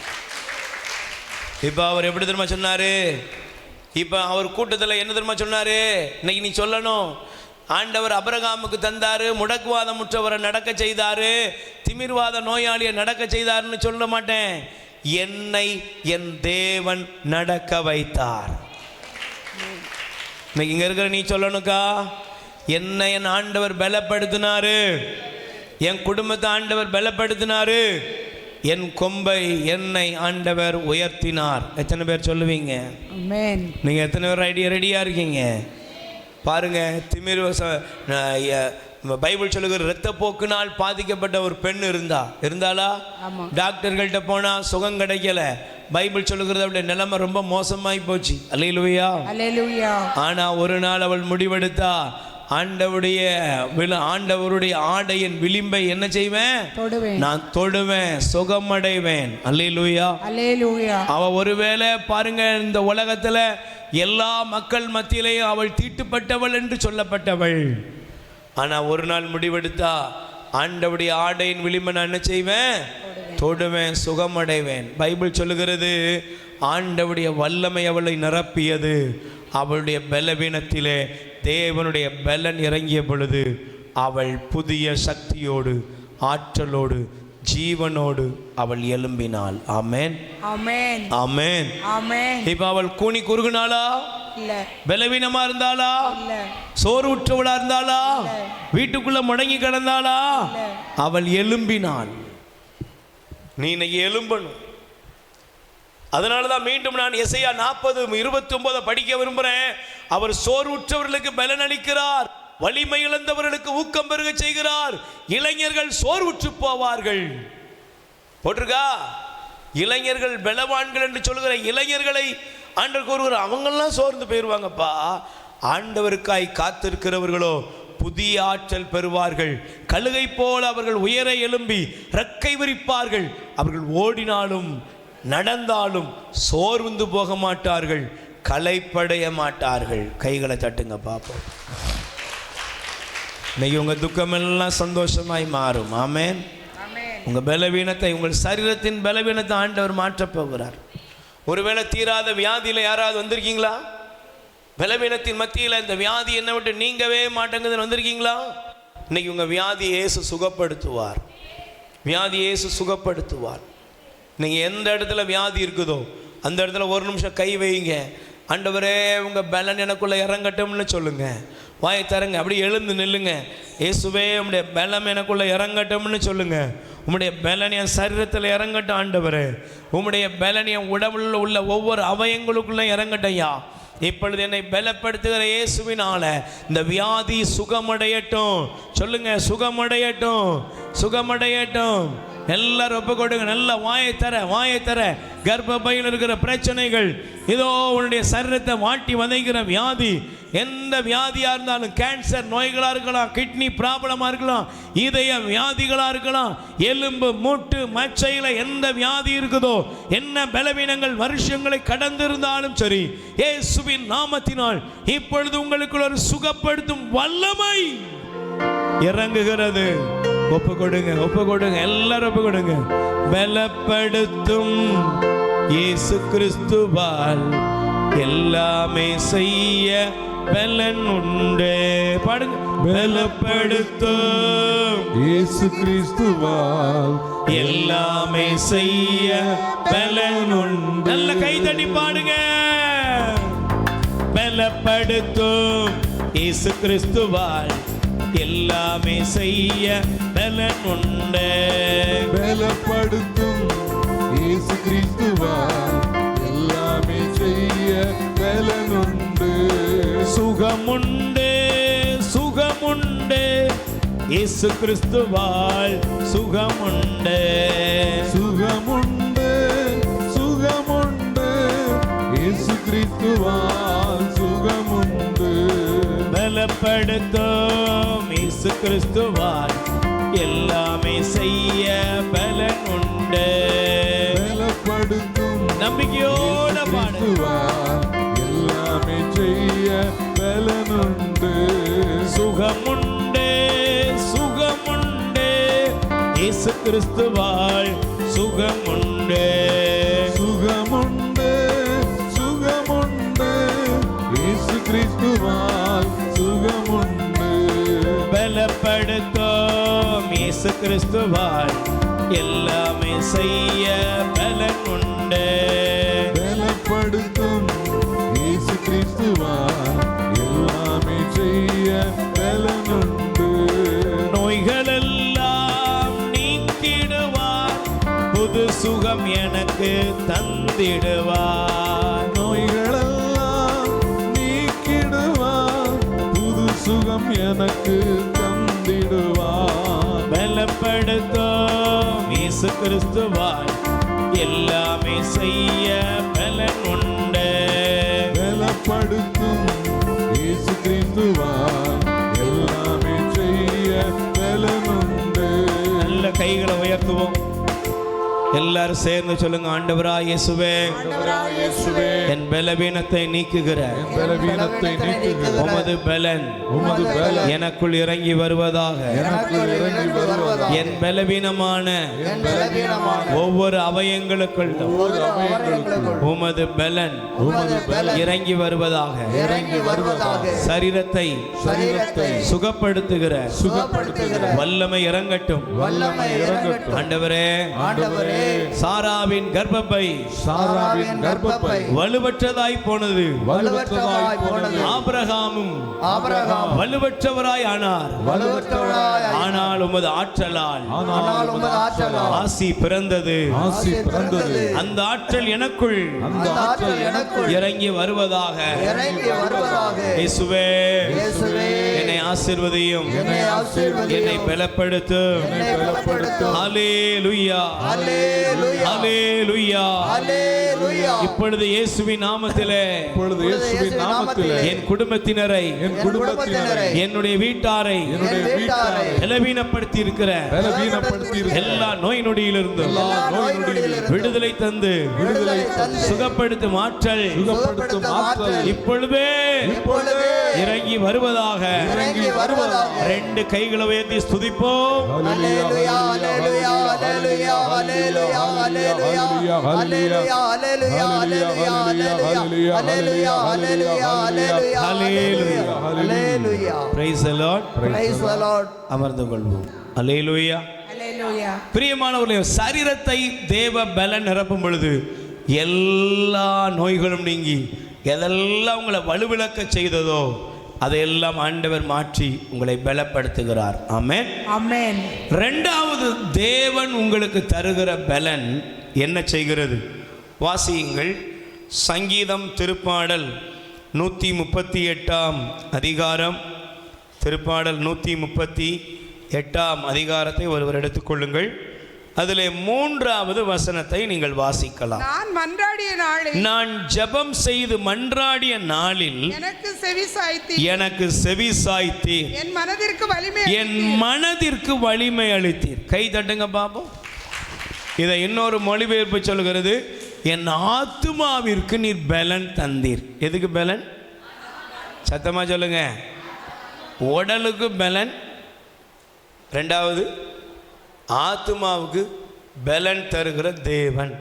இப்ப அவர் எப்படி தெரியுமா சொன்னாரு? இப்ப அவர் கூட்டத்தில் என்ன தெரியுமா சொன்னாரு? இன்னைக்கு நீ சொல்லணும், ஆண்டவர் அபிரகாமுக்கு தந்தாரு, முடக்குவாதம் முற்றவரை நடக்க செய்தாரு, திமிர்வாத நோயாளியை நடக்க செய்தாருன்னு சொல்ல மாட்டேன், என்னை என் தேவன் நடக்க வைத்தார். இன்னைக்கு இங்க இருக்கிற நீ சொல்லணுக்கா, என்னை என் ஆண்டவர் பலப்படுத்தினாரு, என் குடும்பத்தை ஆண்டவர் பலப்படுத்தினாரு, என் கொம்பை என்னை ஆண்டவர் உயர்த்தினார். எத்தனை பேர் சொல்லுவீங்க? ஆமென். நீங்க எத்தனை பேர் ரெடியா இருக்கீங்க? பாருங்க, திமிர் பைபிள் சொல்லுகிற இரத்தப்போக்கினால் பாதிக்கப்பட்ட ஒரு பெண் இருந்தாளா? டாக்டர்கள்ட்ட போனா சுகம் கிடைக்கல. பைபிள் சொல்லுகிறது அவளுடைய நிலைமை ரொம்ப மோசமாய் போச்சு. அல்லேலூயா அல்லேலூயா. ஆனா ஒரு நாள் அவள் முடிவெடுத்தா, ஆண்டவருடைய ஆடையின் விளிம்பை என்ன செய்வேன்? தொடுவேன். நான் தொடுவேன், சுகமடைவேன். அல்லேலூயா. அல்லேலூயா. அவ ஒருவேளை பாருங்க, இந்த உலகத்துல எல்லா மக்கள் மத்தியிலேயும் அவள் தீட்டுப்பட்டவள் என்று சொல்லப்பட்டவள். ஆனா ஒரு நாள் முடிவெடுத்தா, ஆண்டவருடைய ஆடையின் விளிம்பை நான் என்ன செய்வேன்? தொடுவேன், சுகமடைவேன். பைபிள் சொல்லுகிறது, ஆண்டவருடைய வல்லமை அவளை நிரப்பியது. அவளுடைய பலவீனத்திலே தேவனுடைய பலன் இறங்கிய பொழுது அவள் புதிய சக்தியோடு, ஆற்றலோடு, ஜீவனோடு அவள் எழும்பினாள். ஆமென், ஆமென், ஆமென், ஆமென். இப்ப அவள் கூனி குறுகுனாளா? இல்ல. பலவீனமா இருந்தாளா? இல்ல. சோறு உற்றவளா இருந்தாளா? வீட்டுக்குள்ள முடங்கி கிடந்தாளா? அவள் எழும்பினாள். நீ இன்னைக்கு எழும்பணும். அதனாலதான் மீண்டும் நான் எசையா 40:29 படிக்க விரும்புறேன். அவர் சோர்வுற்றவர்களுக்கு பலன் அளிக்கிறார், வலிமை இழந்தவர்களுக்கு ஊக்கம் பெருக செய்கிறார். இளைஞர்கள் சோர்வுற்று போவார்கள். போட்டிருக்கா? இளைஞர்கள் பலவான்கள் என்று சொல்லுகிற இளைஞர்களை ஆண்டவர் கூறுகிறார், அவங்கெல்லாம் சோர்ந்து போயிருவாங்கப்பா. ஆண்டவருக்காய் காத்திருக்கிறவர்களோ புதிய ஆற்றல் பெறுவார்கள். கழுகை போல அவர்கள் உயர எழும்பி ரெக்கை விரிப்பார்கள். அவர்கள் ஓடினாலும் நடந்தாலும் சோர்ந்து போக மாட்டார்கள், களைப்படைய மாட்டார்கள். கைகளை தட்டுங்க பார்ப்போம். இன்னைக்கு உங்க துக்கமெல்லாம் சந்தோஷமாய் மாறும். ஆமென். உங்க பலவீனத்தை, உங்கள் சரீரத்தின் பலவீனத்தை ஆண்டவர் மாற்றப் போகிறார். ஒருவேளை தீராத வியாதியில யாராவது வந்திருக்கீங்களா? பலவீனத்தின் மத்தியில் இந்த வியாதி என்ன விட்டு நீங்கவே மாட்டேங்குதுன்னு வந்திருக்கீங்களா? இன்னைக்கு உங்க வியாதி இயேசு சுகப்படுத்துவார். வியாதி இயேசு சுகப்படுத்துவார். நீங்கள் எந்த இடத்துல வியாதி இருக்குதோ அந்த இடத்துல ஒரு நிமிஷம் கை வைங்க. ஆண்டவரே, உங்கள் பலன் எனக்குள்ளே இறங்கட்டும்னு சொல்லுங்க. வாயை தரங்க, அப்படி எழுந்து நில்லுங்க. இயேசுவே, உம்முடைய பலம் எனக்குள்ளே இறங்கட்டும்னு சொல்லுங்க. உம்முடைய பலன் என் சரீரத்தில் இறங்கட்டும் ஆண்டவரே. உம்முடைய பலன் என் உடம்புல உள்ள ஒவ்வொரு அவயங்களுக்குள்ளே இறங்கட்டையா. இப்பொழுது என்னை பலப்படுத்துகிற இயேசுவினால இந்த வியாதி சுகமடையட்டும். சொல்லுங்க, சுகமடையட்டும், சுகமடையட்டும். எல்லாரும் ஒப்பு கொடுங்க. நல்ல வாயை தர. கர்ப்பப்பையில் இருக்கிற பிரச்சனைகள், இதோ உன்னுடைய சரீரத்தை வாட்டி வதைக்கிற வியாதி, எந்த வியாதியா இருந்தாலும், கேன்சர் நோய்களா இருக்கலாம், கிட்னி ப்ராப்ளமா இருக்கலாம், இதய வியாதிகளா இருக்கலாம், எலும்பு மூட்டு மச்சையில எந்த வியாதி இருக்குதோ, என்ன பலவீனங்கள் வருஷங்களை கடந்திருந்தாலும் சரி, இயேசுவின் நாமத்தினால் இப்பொழுது உங்களுக்கு ஒரு சுகப்படுத்தும் வல்லமை இறங்குகிறது. ஒப்பு கொடுங்க, எல்லாரும் ஒப்பு கொடுங்க. பலப்படுத்தும் இயேசு கிறிஸ்துவால் எல்லாமே செய்ய பலன் உண்டு. பாடுங்க. பலப்படுத்தும் இயேசு கிறிஸ்துவால் எல்லாமே செய்ய பலன் உண்டு. நல்ல கை தட்டி பாடுங்க. பலப்படுத்தும் இயேசு கிறிஸ்துவால் எல்லாமே செய்ய பலன் உண்டு. பலப்படுத்தும் இயேசு கிறிஸ்துவால் எல்லாமே செய்ய பலன் உண்டு. சுகமுண்டு, சுகமுண்டு, இயேசு கிறிஸ்துவால் சுகமுண்டு. சுகமுண்டு, சுகமுண்டு, இயேசு கிறிஸ்துவால் சுகமுண்டு. பலப்படுத்தும் இயேசு கிறிஸ்துவால் எல்லாமே செய்ய பலன் உண்டு. பலப்படுத்தும் நம்பிக்கையோட பாடு. எல்லாமே செய்ய பலன் உண்டு. சுகமுண்டு, சுகமுண்டு, இயேசு கிறிஸ்துவால் சுகமுண்டு. சுகமுண்டு, சுகமுண்டு, இயேசு கிறிஸ்துவால் சுகமுண்டு. பலப்படுத்தும் இயேசு கிறிஸ்துவால் எல்லாமே செய்ய பலன் உண்டு. பலப்படுத்தும் இயேசு கிறிஸ்துவால் எல்லாமே செய்ய பலன் உண்டு. நோய்களெல்லாம் நீக்கிடுவார், புது சுகம் எனக்கு தந்திடுவார். நோய்களெல்லாம் நீக்கிடுவார், புது சுகம் எனக்கு தந்திடுவார். பலப்படுத்தும் இயேசு கிறிஸ்துவால் எல்லாமே செய்ய பலன் உண்டு. பலப்படுத்தும் இயேசு கிறிஸ்துவால் உயர்த்துவோம். எல்லாரும் சேர்ந்து சொல்லுங்க, ஆண்டவராய் இயேசுவே, என் பலவீனத்தை நீக்குகிற உமது பலன் எனக்குள் இறங்கி வருவதாக. என் பலவீனமான ஒவ்வொரு அவயங்களுக்குள் உமது பலன் இறங்கி வருவதாக. சரீரத்தை சுகப்படுத்துகிற வல்லமை இறங்கட்டும். ஆண்டவரே, சாராவின் கர்ப்பப்பை வலுவற்றதாய் போனது. ஆபிரகாமும் வலுவற்றவராய் ஆனார். ஆனால் உமது ஆற்றலால் ஆசி பிறந்தது. அந்த ஆற்றல் எனக்குள் இறங்கி வருவதாக. இயேசுவே, என்னை ஆசீர்வதியும், என்னை பலப்படுத்தும். ஹல்லேலூயா, ஹல்லேலூயா, ஹல்லேலூயா. இப்பொழுது இயேசுவின் நாமத்திலே என் குடும்பத்தினரை, என்னுடைய வீட்டாரை பலவீனப்படுத்தி இருக்கிற எல்லா நோய் நொடியிலிருந்து விடுதலை தந்து சுகப்படுத்தும் ஆற்றல் இப்பொழுதே இறங்கி வருவதாக. ரெண்டு கைகளை உயர்த்தி ஸ்துதிப்போம். அமர்ந்து கொள்வோம். அல்லேலூயா. பிரியமானவர்களே, சரீரத்தை தேவ பலன் நிரப்பும் பொழுது எல்லா நோய்களும் நீங்கி எதெல்லாம் உங்களை வலுவிழக்க செய்ததோ அதையெல்லாம் ஆண்டவர் மாற்றி உங்களை பலப்படுத்துகிறார். ஆமென், ஆமென். இரண்டாவது, தேவன் உங்களுக்கு தருகிற பலன் என்ன செய்கிறது? வாசியுங்கள். சங்கீதம் திருப்பாடல் 138 அதிகாரம். திருப்பாடல் 138 அதிகாரத்தை ஒருவர் எடுத்துக்கொள்ளுங்கள். அதிலே 3வது வசனத்தை நீங்கள் வாசிக்கலாம். நான் மன்றாடிய நாளில், நான் ஜெபம் செய்து மன்றாடிய நாளில் எனக்கு செவி சாய்த்தீர், என் மனதிற்கு வலிமை அளித்தீர். கை தட்டுங்க பாப்போம். இதை இன்னொரு மொழிபெயர்ப்பு சொல்கிறது, என் ஆத்துமாவிற்கு நீர் பலன் தந்தீர். எதுக்கு பலன்? சத்தமா சொல்லுங்க. உடலுக்கு பலன், ரெண்டாவது ஆத்துமாவுக்கு பலன் தருகிற தேவன்.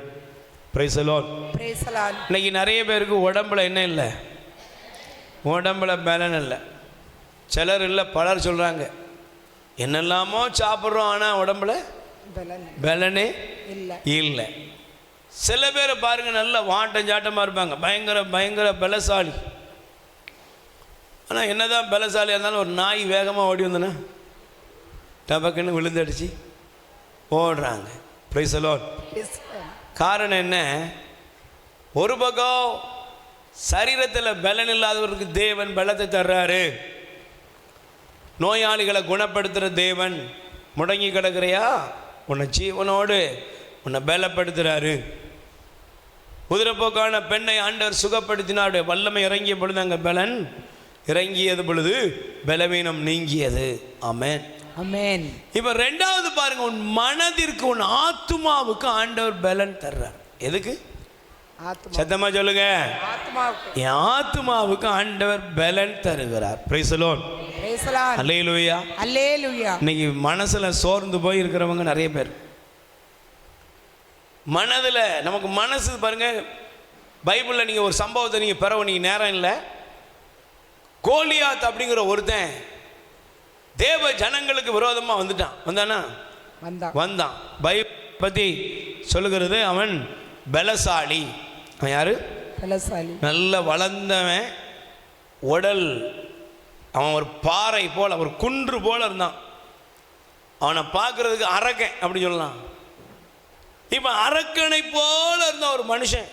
Price the Lord. இன்னைக்கு நிறைய பேருக்கு உடம்புல என்ன இல்லை? உடம்புல பலன் இல்லை. சிலர் இல்லை, பலர் சொல்கிறாங்க என்னெல்லாமோ சாப்பிட்றோம், ஆனால் உடம்புல பலனே இல்லை. சில பேரை பாருங்க, நல்ல வாட்டம் சாட்டமாக இருப்பாங்க, பயங்கர பலசாலி. ஆனால் என்னதான் பலசாலியாக இருந்தாலும் ஒரு நாய் வேகமாக ஓடி வந்தோன்னா டபக்குன்னு விழுந்தடிச்சு ஓடுறாங்க. Price the Lord. காரணம் என்ன? ஒரு பக்கம் சரீரத்தில் பலன் இல்லாதவருக்கு தேவன் பலத்தை தர்றாரு. நோயாளிகளை குணப்படுத்துகிற தேவன். முடங்கி கிடக்கிறையா, உன்னை ஜீவனோடு உன்னை பலப்படுத்துகிறாரு. குதிரைப்போக்கான பெண்ணை ஆண்டவர் சுகப்படுத்தினாருடைய வல்லமை இறங்கிய பொழுது அங்கே பலன் இறங்கியது பொழுது பலவீனம் நீங்கியது. ஆமென், ஆமென். இப்போ ரெண்டாவது பாருங்க, உன் மனதிற்கு, உன் ஆத்துமாவுக்கு ஆண்டவர் பலன் தர்றார். எதுக்கு? சத்தமா சொல்லுங்க. என் ஆத்துமாவுக்கு ஆண்டவர் பலன் தருகிறார். Praise the Lord. அல்லேலூயா, அல்லேலூயா. இன்னைக்கு மனசுல சோர்ந்து போய் இருக்கிறவங்க நிறைய பேர். மனதில் நமக்கு மனசு பாருங்க, பைபிளில் நீங்கள் ஒரு சம்பவத்தை நீங்கள் பெற நீங்கள் நேரம் இல்லை. கோலியாத் அப்படிங்கிற ஒருத்தன் தேவ ஜனங்களுக்கு விரோதமாக வந்தான். பைபிள் பற்றி சொல்லுகிறது, அவன் பலசாலி. அவன் யாரு? பலசாலி. நல்ல வளர்ந்தவன், உடல், அவன் ஒரு பாறை போல், ஒரு குன்று போல் இருந்தான். அவனை பார்க்கறதுக்கு அரக்கன் அப்படி சொல்லலாம். இப்போ அரக்கனை போல இருந்த ஒரு மனுஷன்,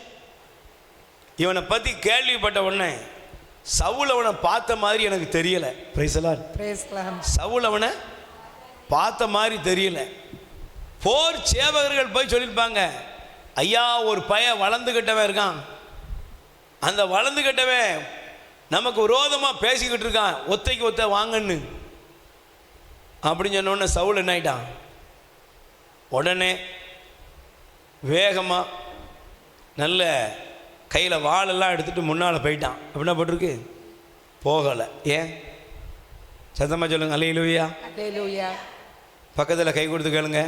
இவனை பற்றி கேள்விப்பட்ட உடனே சவுல் அவனை பார்த்த மாதிரி எனக்கு தெரியலை. Price the Lord. சவுல் அவனை பார்த்த மாதிரி தெரியல. போர் சேவகர்கள் போய் சொல்லியிருப்பாங்க, ஐயா ஒரு பையன் வளர்ந்துக்கிட்டவன் இருக்கான், அந்த வளர்ந்துக்கிட்டவன் நமக்கு விரோதமாக பேசிக்கிட்டு இருக்கான், ஒத்தைக்கு ஒத்த வாங்கன்னு அப்படின்னு சொன்னோடனே சவுல் என்ன ஆயிட்டான்? உடனே வேகமாக நல்ல கையில் வாளெல்லாம் எடுத்துகிட்டு முன்னால் போயிட்டான். அப்படின்னா போட்டிருக்கு போகலை. ஏன்? சத்தமாக சொல்லுங்கள். அல்லேலூயா. அல்லேலூயா. பக்கத்தில் கை கொடுத்து கேளுங்க.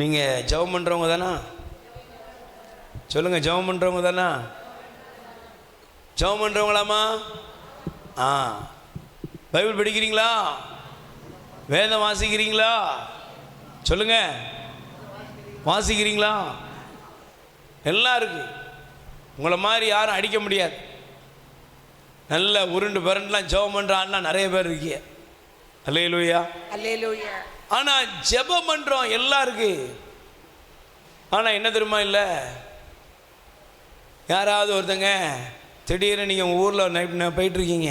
நீங்கள் ஜெபம் பண்ணுறவங்க தானா? சொல்லுங்கள், ஜெபம் பண்ணுறவங்க தானா? ஜெபம் பண்ணுறவங்களாம்மா? பைபிள் படிக்கிறீங்களா? வேதம் வாசிக்கிறீங்களா? சொல்லுங்க, வாசிக்கிறீங்களா? எல்லாம் இருக்கு. உங்களை மாதிரி யாரும் அடிக்க முடியாது. நல்ல உருண்டு பரண்டுலாம் ஜெபம் பண்ணுற ஆள்லாம் நிறைய பேர் இருக்கீங்க. அல்லேலூயா. அல்லேலூயா. ஆனால் ஜெபம் பண்ணுறோம் எல்லாம் இருக்கு. ஆனால் என்ன தெரியுமா, இல்லை யாராவது ஒருத்தங்க திடீர்னு நீங்கள் உங்கள் ஊரில் நைட் போயிட்டுருக்கீங்க.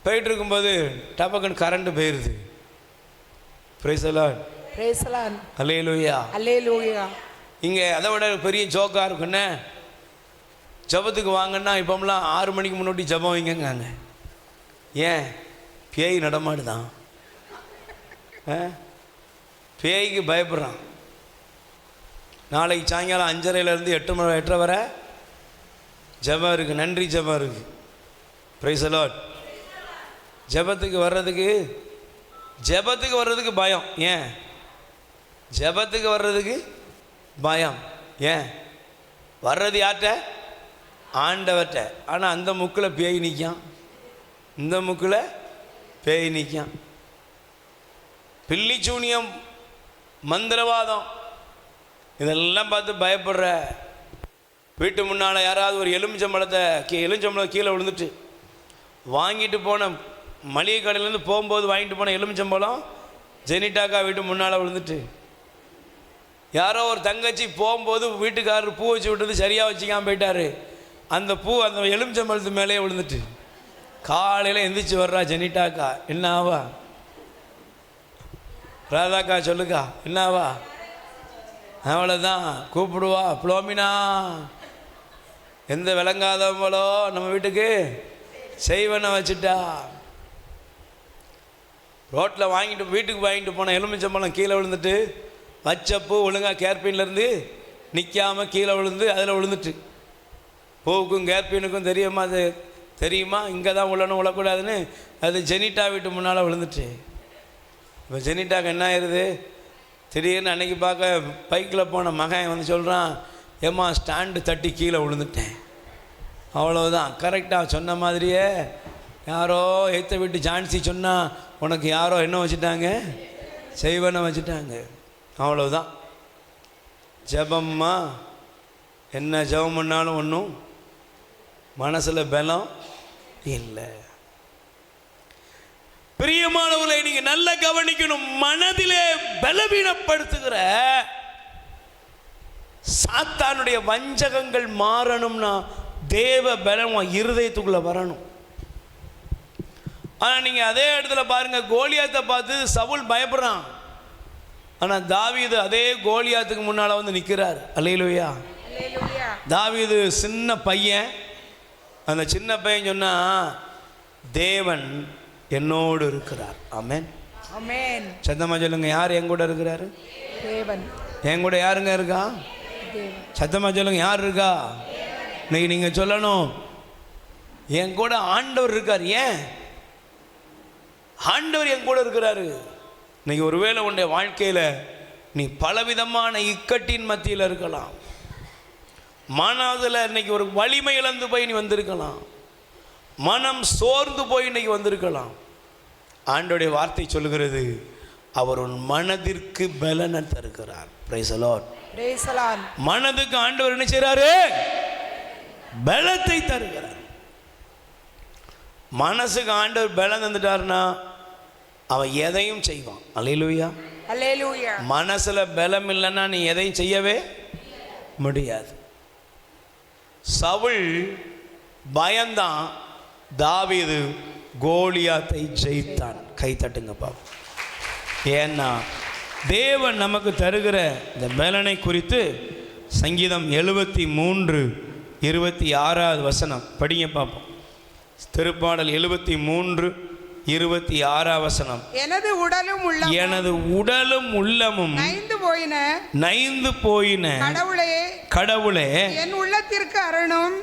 போயிட்டுருக்கும்போது டபக்குன்னு கரண்ட்டு போயிடுது. Praise the Lord. Praise the Lord. அல்லேலூயா. அல்லேலூயா. இங்கே அதை விட பெரிய ஜோக்காக இருக்குன்னு, ஜபத்துக்கு வாங்கன்னா இப்போம்லாம் 6 மணிக்கு முன்னாடி ஜபம் வைங்கங்க. ஏன்? பேய் நடமாடுதான். பேய்க்கு பயப்படுறான். நாளைக்கு சாயங்காலம் 5:30 8:30 வரை ஜபம் இருக்குது. நன்றி ஜபம் இருக்குது. Price the Lord. ஜபத்துக்கு வர்றதுக்கு பயம். ஏன்? ஜபத்துக்கு வர்றதுக்கு பயம். ஏன்? வர்றது யார்கிட்ட? ஆண்டவர்கிட்ட. ஆனால் அந்த முக்கில் பேய் நிற்கான், இந்த முக்கில் பேய் நிற்கான். பில்லிச்சூனியம், மந்திரவாதம், இதெல்லாம் பார்த்து பயப்படுற வீட்டு முன்னால் யாராவது ஒரு எலுமிச்சம்பழம் கீழே விழுந்துட்டு வாங்கிட்டு போன மளிகை கடையிலேருந்து போகும்போது வாங்கிட்டு போன எலுமிச்சம்பழம் ஜெனிட்டாக்கா வீட்டு முன்னால் விழுந்துட்டு, யாரோ ஒரு தங்கச்சி போகும்போது வீட்டுக்காரர் பூ வச்சு விட்டது சரியாக வச்சுக்காமல் போயிட்டாரு. அந்த பூ அந்த எலுமிச்சம்பழத்து மேலேயே விழுந்துட்டு காலையில் எந்திரிச்சு வர்றா ஜெனிட்டாக்கா. என்ன ஆவா? ராதாக்கா சொல்லுக்கா, என்ன ஆவா? அவ்வளோதான் கூப்பிடுவா, புளோமினா. எந்த விளங்காதவங்களோ நம்ம வீட்டுக்கு செய்வனை வச்சுட்டா. ரோட்டில் வீட்டுக்கு வாங்கிட்டு போன எலுமிச்சம்பழம் கீழே விழுந்துட்டு, வச்சப்பூ ஒழுங்காக கேர்பீன்லேருந்து நிற்காமல் கீழே விழுந்து அதில் விழுந்துட்டு. பூவுக்கும் கேர்பீனுக்கும் தெரியுமா இங்கே தான் விழணும், விழக்கூடாதுன்னு. அது ஜெனிட்டா வீட்டு முன்னால் விழுந்துட்டு. இப்போ ஜெனிட்டாக்கு என்ன ஆயிடுது? திடீர்னு அன்றைக்கி பார்க்க பைக்கில் போன மகன் வந்து சொல்கிறான், ஏம்மா ஸ்டாண்டு தட்டி கீழே விழுந்துட்டேன். அவ்வளோதான். கரெக்டாக சொன்ன மாதிரியே யாரோ எய்த்த வீட்டு ஜான்சி சொன்னால் உனக்கு யாரோ என்ன வச்சுட்டாங்க? செய்வனை வச்சுட்டாங்க. அவ்வளோதான். ஜபம்மா என்ன ஜபம் பண்ணாலும் ஒன்றும் மனசில் பலம் இல்லை. பிரியமானவர்களை நீங்கள் நல்லா கவனிக்கணும். மனதிலே பலவீனப்படுத்துகிற சாத்தானுடைய வஞ்சகங்கள் மாறணும்னா தேவ பலம் இருதயத்துக்குள்ளே வரணும். ஆனால் நீங்கள் அதே இடத்துல பாருங்கள், கோலியாத்தை பார்த்து சவுல் பயப்படுறான். ஆனால் தாவீது அதே கோலியாத்துக்கு முன்னால் வந்து நிற்கிறார். அல்லேலூயா. தாவீது சின்ன பையன். அந்த சின்ன பையன் சொன்னால் தேவன் என்னோடு இருக்கிறார். ஆமென். ஆமென். சத்தமாக சொல்லுங்க, யார் என் கூட இருக்கிறாரு? தேவன். என் கூட யாருங்க இருக்கா? சத்தமாக சொல்லுங்க, யார் இருக்கா? இன்னைக்கு நீங்கள் சொல்லணும், என் கூட ஆண்டவர் இருக்கார். ஏன்? ஆண்டவர் என் கூட இருக்கிறாரு. இன்னைக்கு ஒருவேளை உன்னுடைய வாழ்க்கையில் நீ பலவிதமான இக்கட்டின் மத்தியில் இருக்கலாம். மனதில் இன்னைக்கு ஒரு வலிமை இழந்து போய் நீ வந்திருக்கலாம். மனம் சோர்ந்து போய் இன்னைக்கு வந்திருக்கலாம். ஆண்டவருடைய வார்த்தை சொல்லுகிறது, அவர் உன் மனதிற்கு பலனை தருகிறார். Praise the Lord. Praise the Lord. மனதுக்கு ஆண்டவர் என்ன செய்றாரு? பலத்தை தருகிறார். மனசுக்கு ஆண்டவர் பலம் தந்துட்டாருன்னா அவன் எதையும் செய்வான். அல்லேலூயா. அல்லேலூயா. மனசுல பலம் இல்லைன்னா நீ எதையும் செய்யவே முடியாது. சவுல் பயந்தான், தாவீது கோலியாத்தை ஜெயித்தான். கை தட்டுங்க பாப்போம். ஏன்னா தேவன் நமக்கு தருகிற இந்த பலனை குறித்து சங்கீதம் 73:26 படிங்க பார்ப்போம். திருப்பாடல் 73:26 26ஆம் வசனம். எனது உடலும் உள்ளமும் எனது உடலும் உள்ளமும் நைந்து போயின கடவுளே என் உள்ளத்திற்கு அரணும்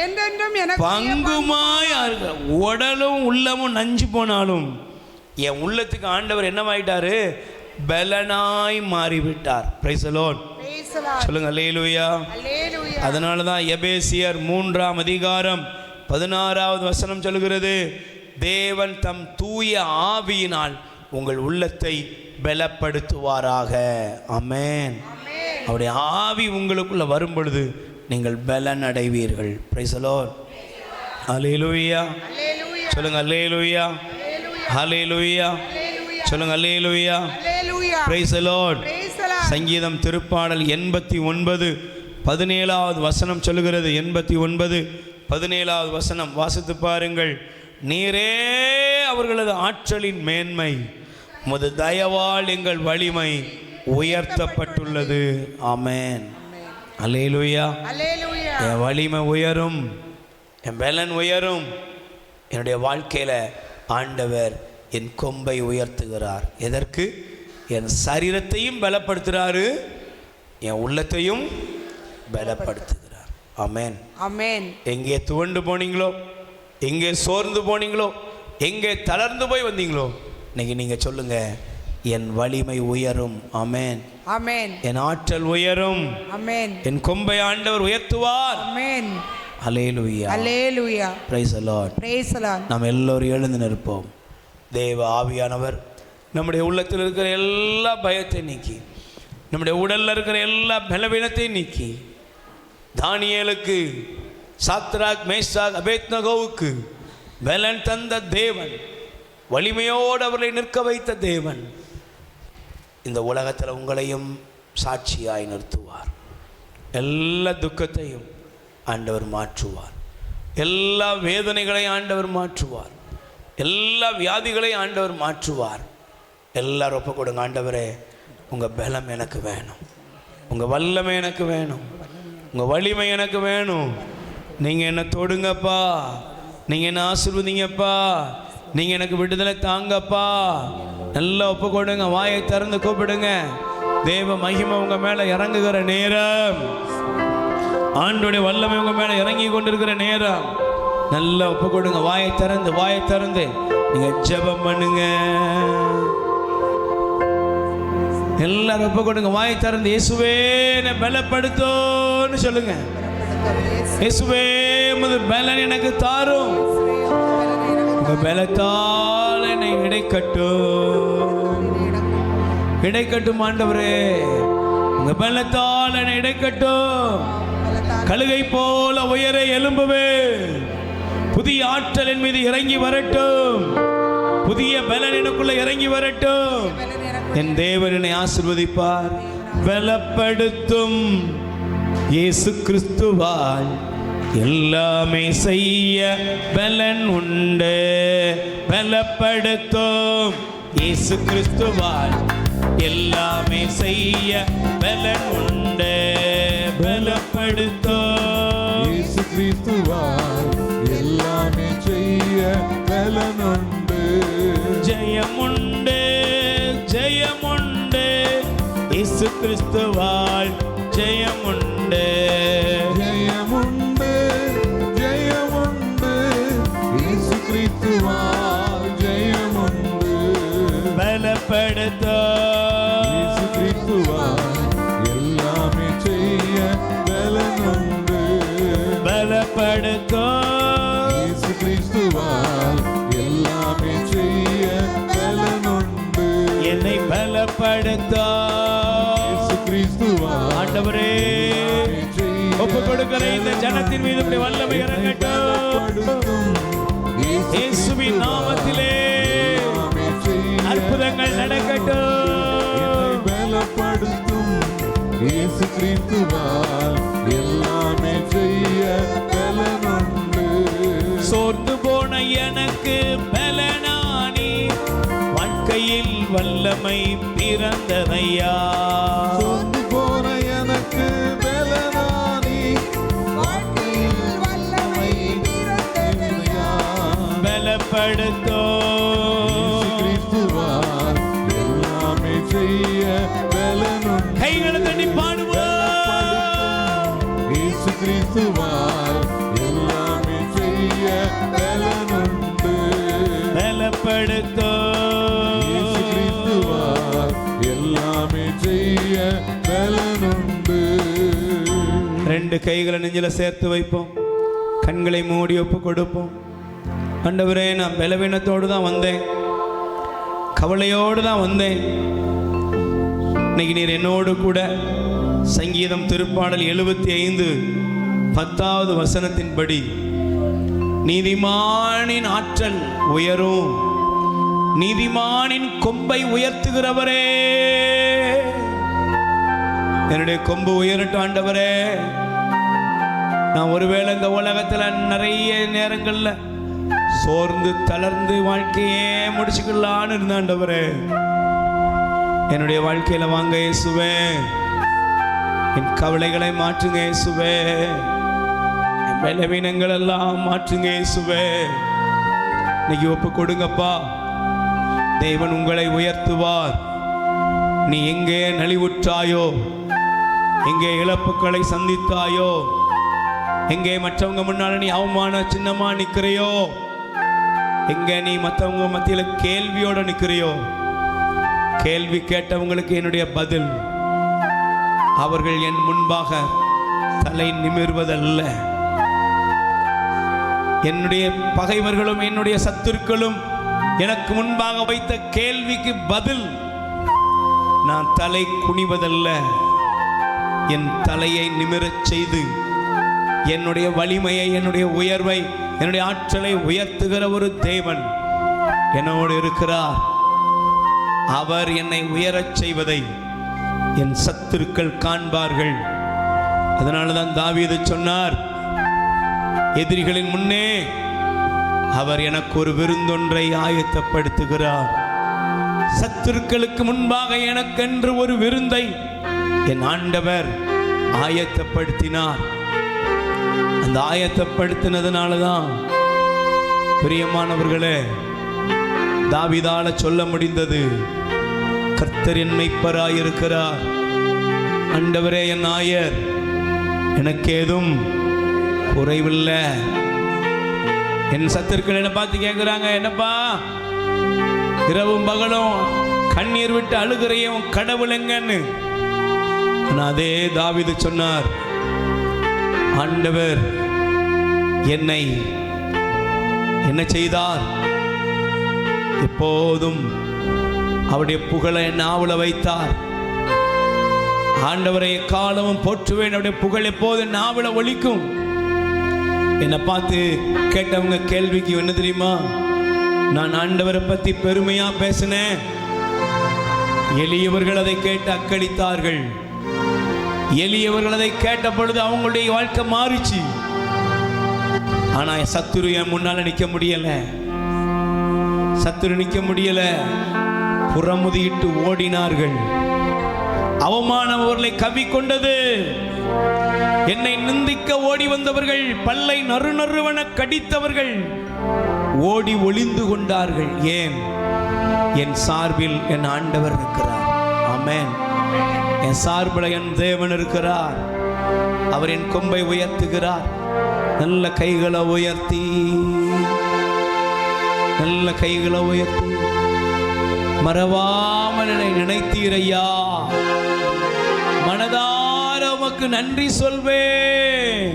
என்றென்றும் எனக்கு பங்குமாய் உடலும் உள்ளமும் நஞ்சு போனாலும் என் உள்ளத்துக்கு ஆண்டவர் என்னமாயிட்டாரு? பலனாய் மாறிவிட்டார். Praise the Lord. சொல்லுங்க அல்லேலூயா. அதனால தான் எபேசியர் 3ஆம் அதிகாரம் 16வது வசனம் சொல்கிறது, தேவன் தம் தூய ஆவியினால் உங்கள் உள்ளத்தை பலப்படுத்துவாராக. ஆமென். அவருடைய ஆவி உங்களுக்குள்ள வரும் பொழுது நீங்கள் பலன் அடைவீர்கள். Praise the Lord. அல்லேலூயா. சொல்லுங்க அல்லேலூயா. அல்லேலூயா. சொல்லுங்க அல்லேலூயா. Praise the Lord. சங்கீதம் திருப்பாடல் 89 17வது வசனம் சொல்லுகிறது. 89 17வது வசனம் வாசித்து பாருங்கள். நீரே அவர்களது ஆற்றலின் மேன்மை, உமது தயவால் எங்கள் வலிமை உயர்த்தப்பட்டுள்ளது. ஆமென். அல்லேலூயா. என் வலிமை உயரும், என் பலன் உயரும். என்னுடைய வாழ்க்கையில் ஆண்டவர் என் கொம்பை உயர்த்துகிறார். எதற்கு? என் சரீரத்தையும் பலப்படுத்துகிறாரு, என் உள்ளத்தையும் பலப்படுத்துகிறார். ஆமென். ஆமென். எங்கே துவண்டு போனீங்களோ, எங்கே சோர்ந்து போனீங்களோ, எங்கே தளர்ந்து போய் வந்தீங்களோ, இன்னைக்கு நீங்க சொல்லுங்க, என் வலிமை உயரும். ஆமென். ஆமென். என் ஆற்றல் உயரும். ஆமென். என் கொம்பை ஆண்டவர் உயர்த்துவார். ஆமென். அல்லேலூயா. அல்லேலூயா. Praise the Lord. Praise the Lord. நாம் எல்லோரும் எழுந்து நிற்போம். தேவ ஆவியானவர் நம்முடைய உள்ளத்தில் இருக்கிற எல்லா பயத்தை நீக்கி, நம்முடைய உடலில் இருக்கிற எல்லா பலவீனத்தையும் நீக்கி, தானியேலுக்கு, சாத்ராக், மேஷாக், அபேத்நகோவுக்கு பலன் தந்த தேவன், வலிமையோடு அவர்களை நிற்க வைத்த தேவன், இந்த உலகத்தில் உங்களையும் சாட்சியாய் நிறுத்துவார். எல்லா துக்கத்தையும் ஆண்டவர் மாற்றுவார். எல்லா வேதனைகளையும் ஆண்டவர் மாற்றுவார். எல்லா வியாதிகளையும் ஆண்டவர் மாற்றுவார். எல்லாரும் ஒப்பு கொடுங்க. ஆண்டவரே, உங்கள் பலம் எனக்கு வேணும், உங்கள் வல்லமை எனக்கு வேணும், உங்கள் வலிமை எனக்கு வேணும். நீங்கள் என்னை தொடுங்கப்பா, நீங்கள் என்ன ஆசீர்வதிங்கப்பா, நீங்கள் எனக்கு விடுதலை தாங்கப்பா. நல்லா ஒப்பு கொடுங்க. வாயை திறந்து கூப்பிடுங்க. தேவ மகிமை உங்கள் மேலே இறங்குகிற நேரம், ஆண்டோடைய வல்லமை உங்கள் மேலே இறங்கி கொண்டிருக்கிற நேரம். நல்லா ஒப்பு கொடுங்க. வாயை திறந்து நீங்கள் ஜெபம் பண்ணுங்க. எல்லாரும் ஒப்பு கொடுங்க. வாயை திறந்து இயேசுவே என்னை பலப்படுத்தோன்னு சொல்லுங்க. இயேசுவே உமது பலன் எனக்கு தாரும், உங்க பலத்தால் என்னை இடைக்கட்டும் ஆண்டவரே, உங்க பலத்தால் என்னை இடைக்கட்டும். கழுகை போல உயர எழும்புவே, புதிய ஆற்றல் என் மீது இறங்கி வரட்டும், புதிய பலன் எனக்குள்ள இறங்கி வரட்டும். என் தேவன் என்னை ஆசீர்வதிப்பார். பலப்படுத்தும் இயேசு கிறிஸ்துவால் எல்லாமே செய்ய பலன் உண்டு. பலப்படுத்தும் இயேசு கிறிஸ்துவால் எல்லாமே செய்ய பலன் உண்டு. பலப்படுத்தும் இயேசு கிறிஸ்துவால் எல்லாமே செய்ய பலன் உண்டு. ஜெயமுண்டு, ஜெயமுண்டு, இயேசு கிறிஸ்துவால் ஜெயமுண்டு. ஜெயமுண்டு, ஜெயமுண்டு, இயேசு கிறிஸ்துவால் ஜெயமுண்டு. பலப்படுத்தும் இயேசு கிறிஸ்துவால் எல்லாமே செய்ய பலன் உண்டு. பலப்படுத்தும் இயேசு கிறிஸ்துவால் எல்லாமே செய்ய பலன் உண்டு. என்னை பலப்படுத்தும் இயேசு கிறிஸ்துவால் ஆண்டவரே, ஒப்பு கொடுக்கிற இந்த ஜனத்தின் மீது உம்முடைய வல்லமை இறங்கட்டும். இயேசுவின் நாமத்திலே அற்புதங்கள் நடக்கட்டும். பலப்படுத்தும் இயேசு கிறிஸ்துவால் எல்லாமே செய்ய பலன் உண்டு. சோர்ந்து போன எனக்கு பலனானி, வாழ்க்கையில் வல்லமை பிறந்ததையா. சோர்ந்து போன எனக்கு பலனானி, வாழ்க்கையில் வல்லமை பிறந்ததையா. பலப்படுத்தும் தட்டி பாடுவோம். இயேசு கிறிஸ்துவால் எல்லாமே செய்ய பலனுண்டு. பலப்படுத்தும். இயேசு கிறிஸ்துவால் எல்லாமே செய்ய பலனுண்டு. ரெண்டு கைகளை நெஞ்சில சேர்த்து வைப்போம். கண்களை மூடி ஒப்பு கொடுப்போம். ஆண்டவரே, நான் பலவீனத்தோடு தான் வந்தேன், கவலையோடு தான் வந்தேன். இன்னைக்கு நீர் என்னோடு கூட சங்கீதம் திருப்பாடல் 75:10 வசனத்தின்படி நீதிமானின் ஆற்றல் உயரும், நீதிமானின் கொம்பை உயர்த்துகிறவரே. என்னுடைய கொம்பு உயரட்டும் ஆண்டவரே. நான் ஒருவேளை இந்த உலகத்தில் நிறைய நேரங்களில் சோர்ந்து தளர்ந்து வாழ்க்கையே முடிச்சுக்கலான்னு இருந்தேன் ஆண்டவரே. என்னுடைய வாழ்க்கையில் வாங்க இயேசுவே, என் கவலைகளை மாற்றுங்க இயேசுவே, என் பலவீனங்கள் எல்லாம் மாற்றுங்க இயேசுவே. இன்னைக்கு ஒப்பு கொடுங்கப்பா. தேவன் உங்களை உயர்த்துவார். நீ எங்கே நலிவுற்றாயோ, எங்கே இழப்புகளை சந்தித்தாயோ, எங்கே மற்றவங்க முன்னால நீ அவமான சின்னமா நிற்கிறையோ, எங்கே நீ மற்றவங்க மத்தியில் கேள்வியோட நிற்கிறையோ, கேள்வி கேட்டவங்களுக்கு என்னுடைய பதில், அவர்கள் என் முன்பாக தலை நிமிர்வதல்ல. என்னுடைய பகைவர்களும் என்னுடைய சத்துருக்களும் எனக்கு முன்பாக வைத்த கேள்விக்கு பதில், நான் தலை குனிவதல்ல, என் தலையை நிமிரச் செய்து என்னுடைய வலிமையை, என்னுடைய உயர்வை, என்னுடைய ஆற்றலை உயர்த்துகிற ஒரு தேவன் என்னோடு இருக்கிறார். அவர் என்னை உயரச் செய்வதை என் சத்துருக்கள் காண்பார்கள். அதனால தான் தாவீது சொன்னார், எதிரிகளின் முன்னே அவர் எனக்கு ஒரு விருந்தொன்றை ஆயத்தப்படுத்துகிறார். சத்துருக்களுக்கு முன்பாக எனக்கென்று ஒரு விருந்தை என் ஆண்டவர் ஆயத்தப்படுத்தினார். அந்த ஆயத்தப்படுத்தினதுனால தான் பிரியமானவர்களே, தாவீதால சொல்ல முடிந்தது, கர்த்தர் என் மேய்ப்பராயிருக்கிறார், ஆண்டவரே என் ஆயர், எனக்கு ஏதும் குறைவில்லை. என் சத்துருக்கள் என்ன பார்த்து கேட்குறாங்க, என்னப்பா இரவும் பகலும் கண்ணீர் விட்டு அழுகிறையும் கடவுள் எங்கன்னு. அதே தாவீது சொன்னார், ஆண்டவர் என்னை என்ன செய்தார், எப்போதும் அவருடைய புகழை நாவல வைத்தார். ஆண்டவரை எக்காலமும் போற்றுவேன், அவருடைய புகழ் எப்போது நாவல ஒலிக்கும். என்னை பார்த்து கேட்டவங்க கேள்விக்கு என்ன தெரியுமா, நான் ஆண்டவரை பற்றி பெருமையா பேசினேன். எளியவர்கள் அதை கேட்டு அக்களித்தார்கள். எளியவர்கள் அதை கேட்ட பொழுது அவங்களுடைய வாழ்க்கை மாறிச்சு. ஆனா சத்துரு என் முன்னால நிக்க முடியல, சத்துரு நிக்க முடியல. புறமுதியிட்டு ஓடினார்கள். அவமானம் அவர்களை கவி கொண்டது. என்னை நிந்திக்க ஓடி வந்தவர்கள், பல்லை நறுநறுவன கடித்தவர்கள் ஓடி ஒளிந்து கொண்டார்கள். ஏன்? என் சார்பில் என் ஆண்டவர் இருக்கிறார். ஆமென். என் சார்பில் என் தேவன் இருக்கிறார். அவர் என் கொம்பை உயர்த்துகிறார். நல்ல கைகளை உயர்த்தி, நல்ல கைகளை உயர்த்தி, மறவாமல் என்னை நினைத்தீரையா, மனதார உமக்கு நன்றி சொல்வேன்,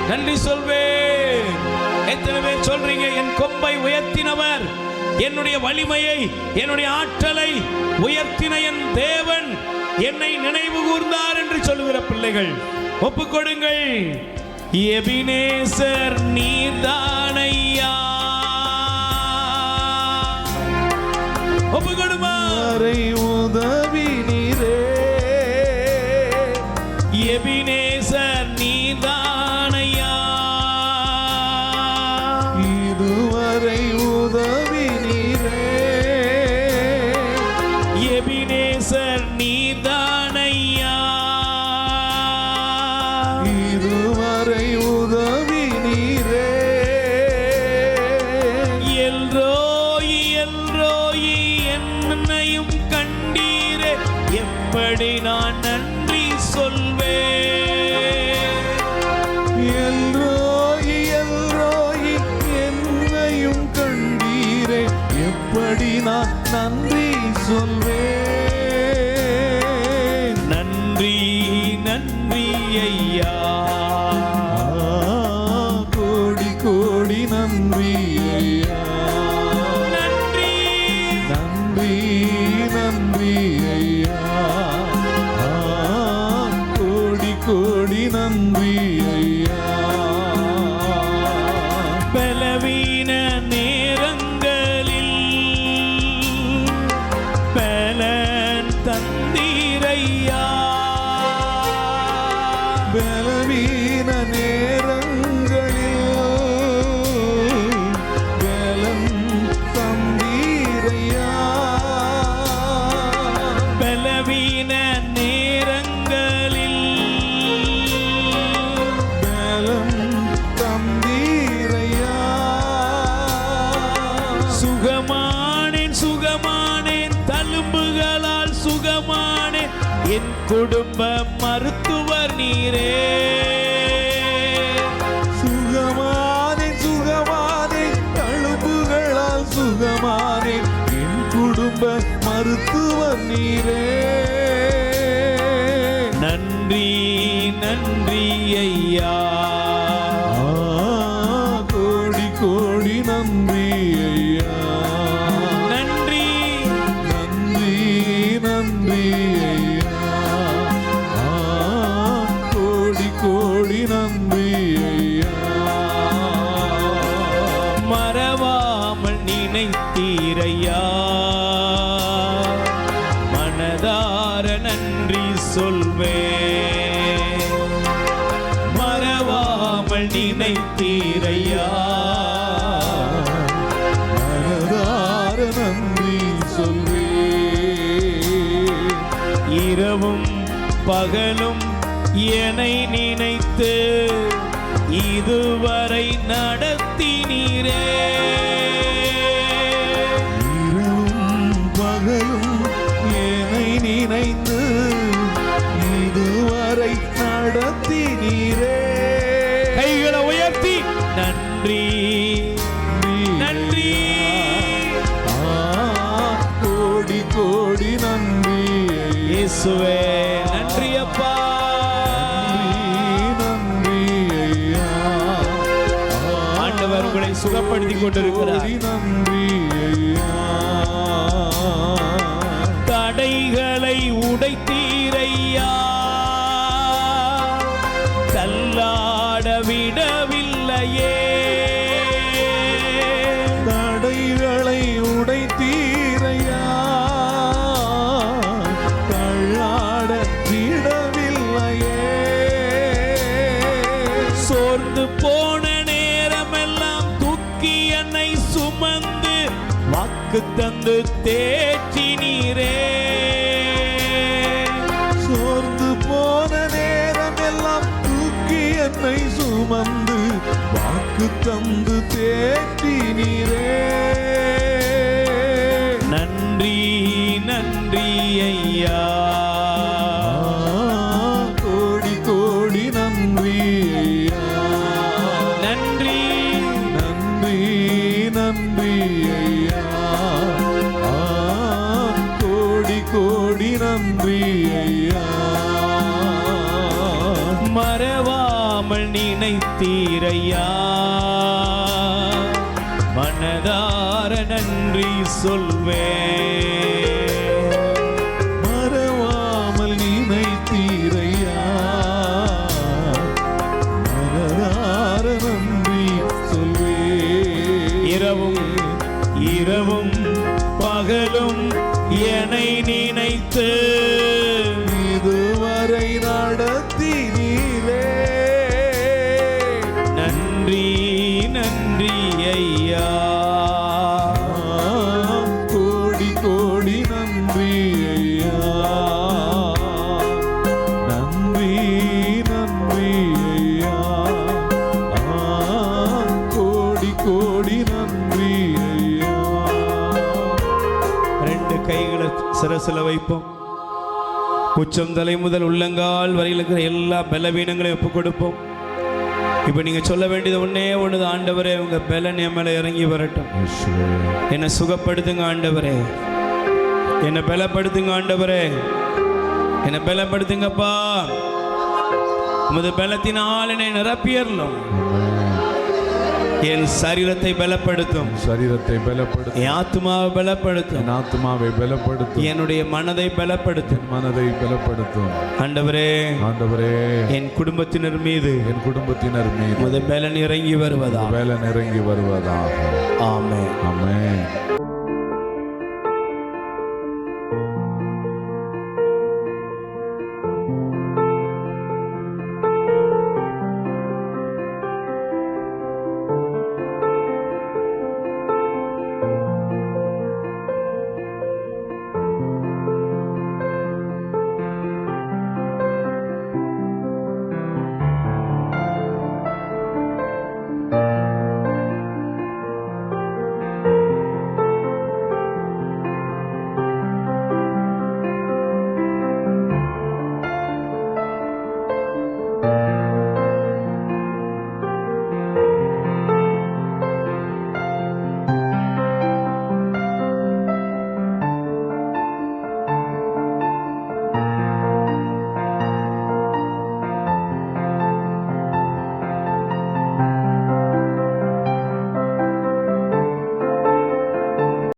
நன்றி சொல்வேன். எத்தனை பேர் சொல்றீங்க, என் கொம்பை உயர்த்தினவர், என்னுடைய வலிமையை, என்னுடைய ஆற்றலை உயர்த்தின என் தேவன் என்னை நினைவு கூர்ந்தார் என்று சொல்லுகிற பிள்ளைகள் ஒப்புக்கொடுங்கள். எபினேசர் நீர்தானையா, ஒப்புக்கொடுமா. உதவி நீரே, எபினேசர் நீர்தானையா, இதுவரை உதவி நீரே, எபினேசர் நீர்தானையா, இதுவரை உதவி நீரே, எல்ரோயி எல்ரோயி என்னையும் கண்டீரே, எப்படி நான் நன்றி சொல்வேன்? எல்ரோயி எல்ரோயி என்னையும் கண்டீரே, எப்படி நான் நன்றி சொல்வேன்? நன்றி நன்றி ஐயா, கோடி கோடி நன்றி ஐயா. நன்றி நன்றி நன்றி ஐயா, கோடி கோடி நன்றி ஐயா. பலவீன நேரங்களில் பலன் தந்தீரையா, பலவீன நேரங்களில் பலன் தந்தீரையா. பலவீன நேரங்களில் பலன் தந்தீரையா. சுகமானேன் சுகமானேன், தழும்புகளால் சுகமானேன், என் குடும்ப மருத்துவர் நீரே. சுகமானே சுகமானே, தழும்புகளால் சுகமானே, என் குடும்ப மருத்துவர் நீரே. நன்றி நன்றி ஐயா, கோடி கோடி நன்றி ஐயா. நன்றி நன்றி நன்றி ஐயா, கோடி கோடி நன்றி ஐயா. மறவாமல் நினைத்தீரையா, மனதார நன்றி சொல்வேன். மறவாமல் நினைத்தீரையா, மனதார நன்றி சொல்வேன். இரவும் பகலும் என்னை நினைத்து இதுவரை நடத்தினீரே. இரவும் பகலும் என்னை நினைத்து இதுவரை நடத்தினீரே. கைகளை உயர்த்தி நன்றி நன்றி. கோடி கோடி நன்றி இயேசுவே நன்றி அப்பா. நன்றி ஐயா. ஆண்டவர் உங்களை சுகப்படுத்திக் கொண்டிருக்கிறார். கோடி நன்றி ஐயா. தடைகளை உடைத்தீரையா, தள்ளாட விடவில்லையே. தடைகளை உடைத்தீரையா, தள்ளாட விடவில்லையே. சோர்ந்து போன நேரமெல்லாம் தூக்கி என்னை சுமந்து வாக்கு தந்து தேற்றினீரே. சோர்ந்து போன நேரம் எல்லாம் தூக்கி என்னை சுமந்து வாக்கு தந்து தேற்றினீரே. நன்றி நன்றி ஐயா, கோடி கோடி நன்றி ஐயா. நன்றி நன்றி நன்றி ஐயா. கோடி கோடி நன்றி ஐயா. மறவாமல் நினைத்தீரையா, மனதார நன்றி சொல்வேன். மறவாமல் நினைத்தீரையா, மனதார நன்றி சொல்வேன். இரவும் இரவும் பகலும் என்னை நினைத்து இதுவரை நடத்தினீரே. நன்றி நன்றி ஐயா, கோடி கோடி நன்றி ஐயா. நன்றி நன்றி ஐயா. கோடி கோடி நன்றி ஐயா. ரெண்டு கைகளை சிரசில் வைப்போம். உச்சம் தலை முதல் உள்ளங்கால் வரையில் இருக்கிற எல்லா பலவீனங்களையும் ஒப்புக் கொடுப்போம். இப்போ நீங்கள் சொல்ல வேண்டியது ஒன்றே ஒன்று தான், ஆண்டவரே உங்கள் பலன் என் மேலே இறங்கி வரட்டும். இயேசுவே என்னை சுகப்படுத்துங்க ஆண்டவரே, என்னை பலப்படுத்துங்க ஆண்டவரே, என்னை பலப்படுத்துங்கப்பா. உமது பலத்தினால் என்னை நிரப்பியறலும். என் சரீரத்தை பலப்படுத்தும், சரீரத்தை பலப்படுத்தும், என் ஆத்மாவை பலப்படுத்தும், என் ஆத்மாவை பலப்படுத்தும், என்னுடைய மனதை பலப்படுத்தும். என் மனதை பலப்படுத்தும். ஆண்டவரே ஆண்டவரே என் குடும்பத்தினர் மீது என் குடும்பத்தினர் மீது உமது பலன் இறங்கி வருவதா. வேலை இறங்கி வருவதாக. ஆமென். ஆமென்.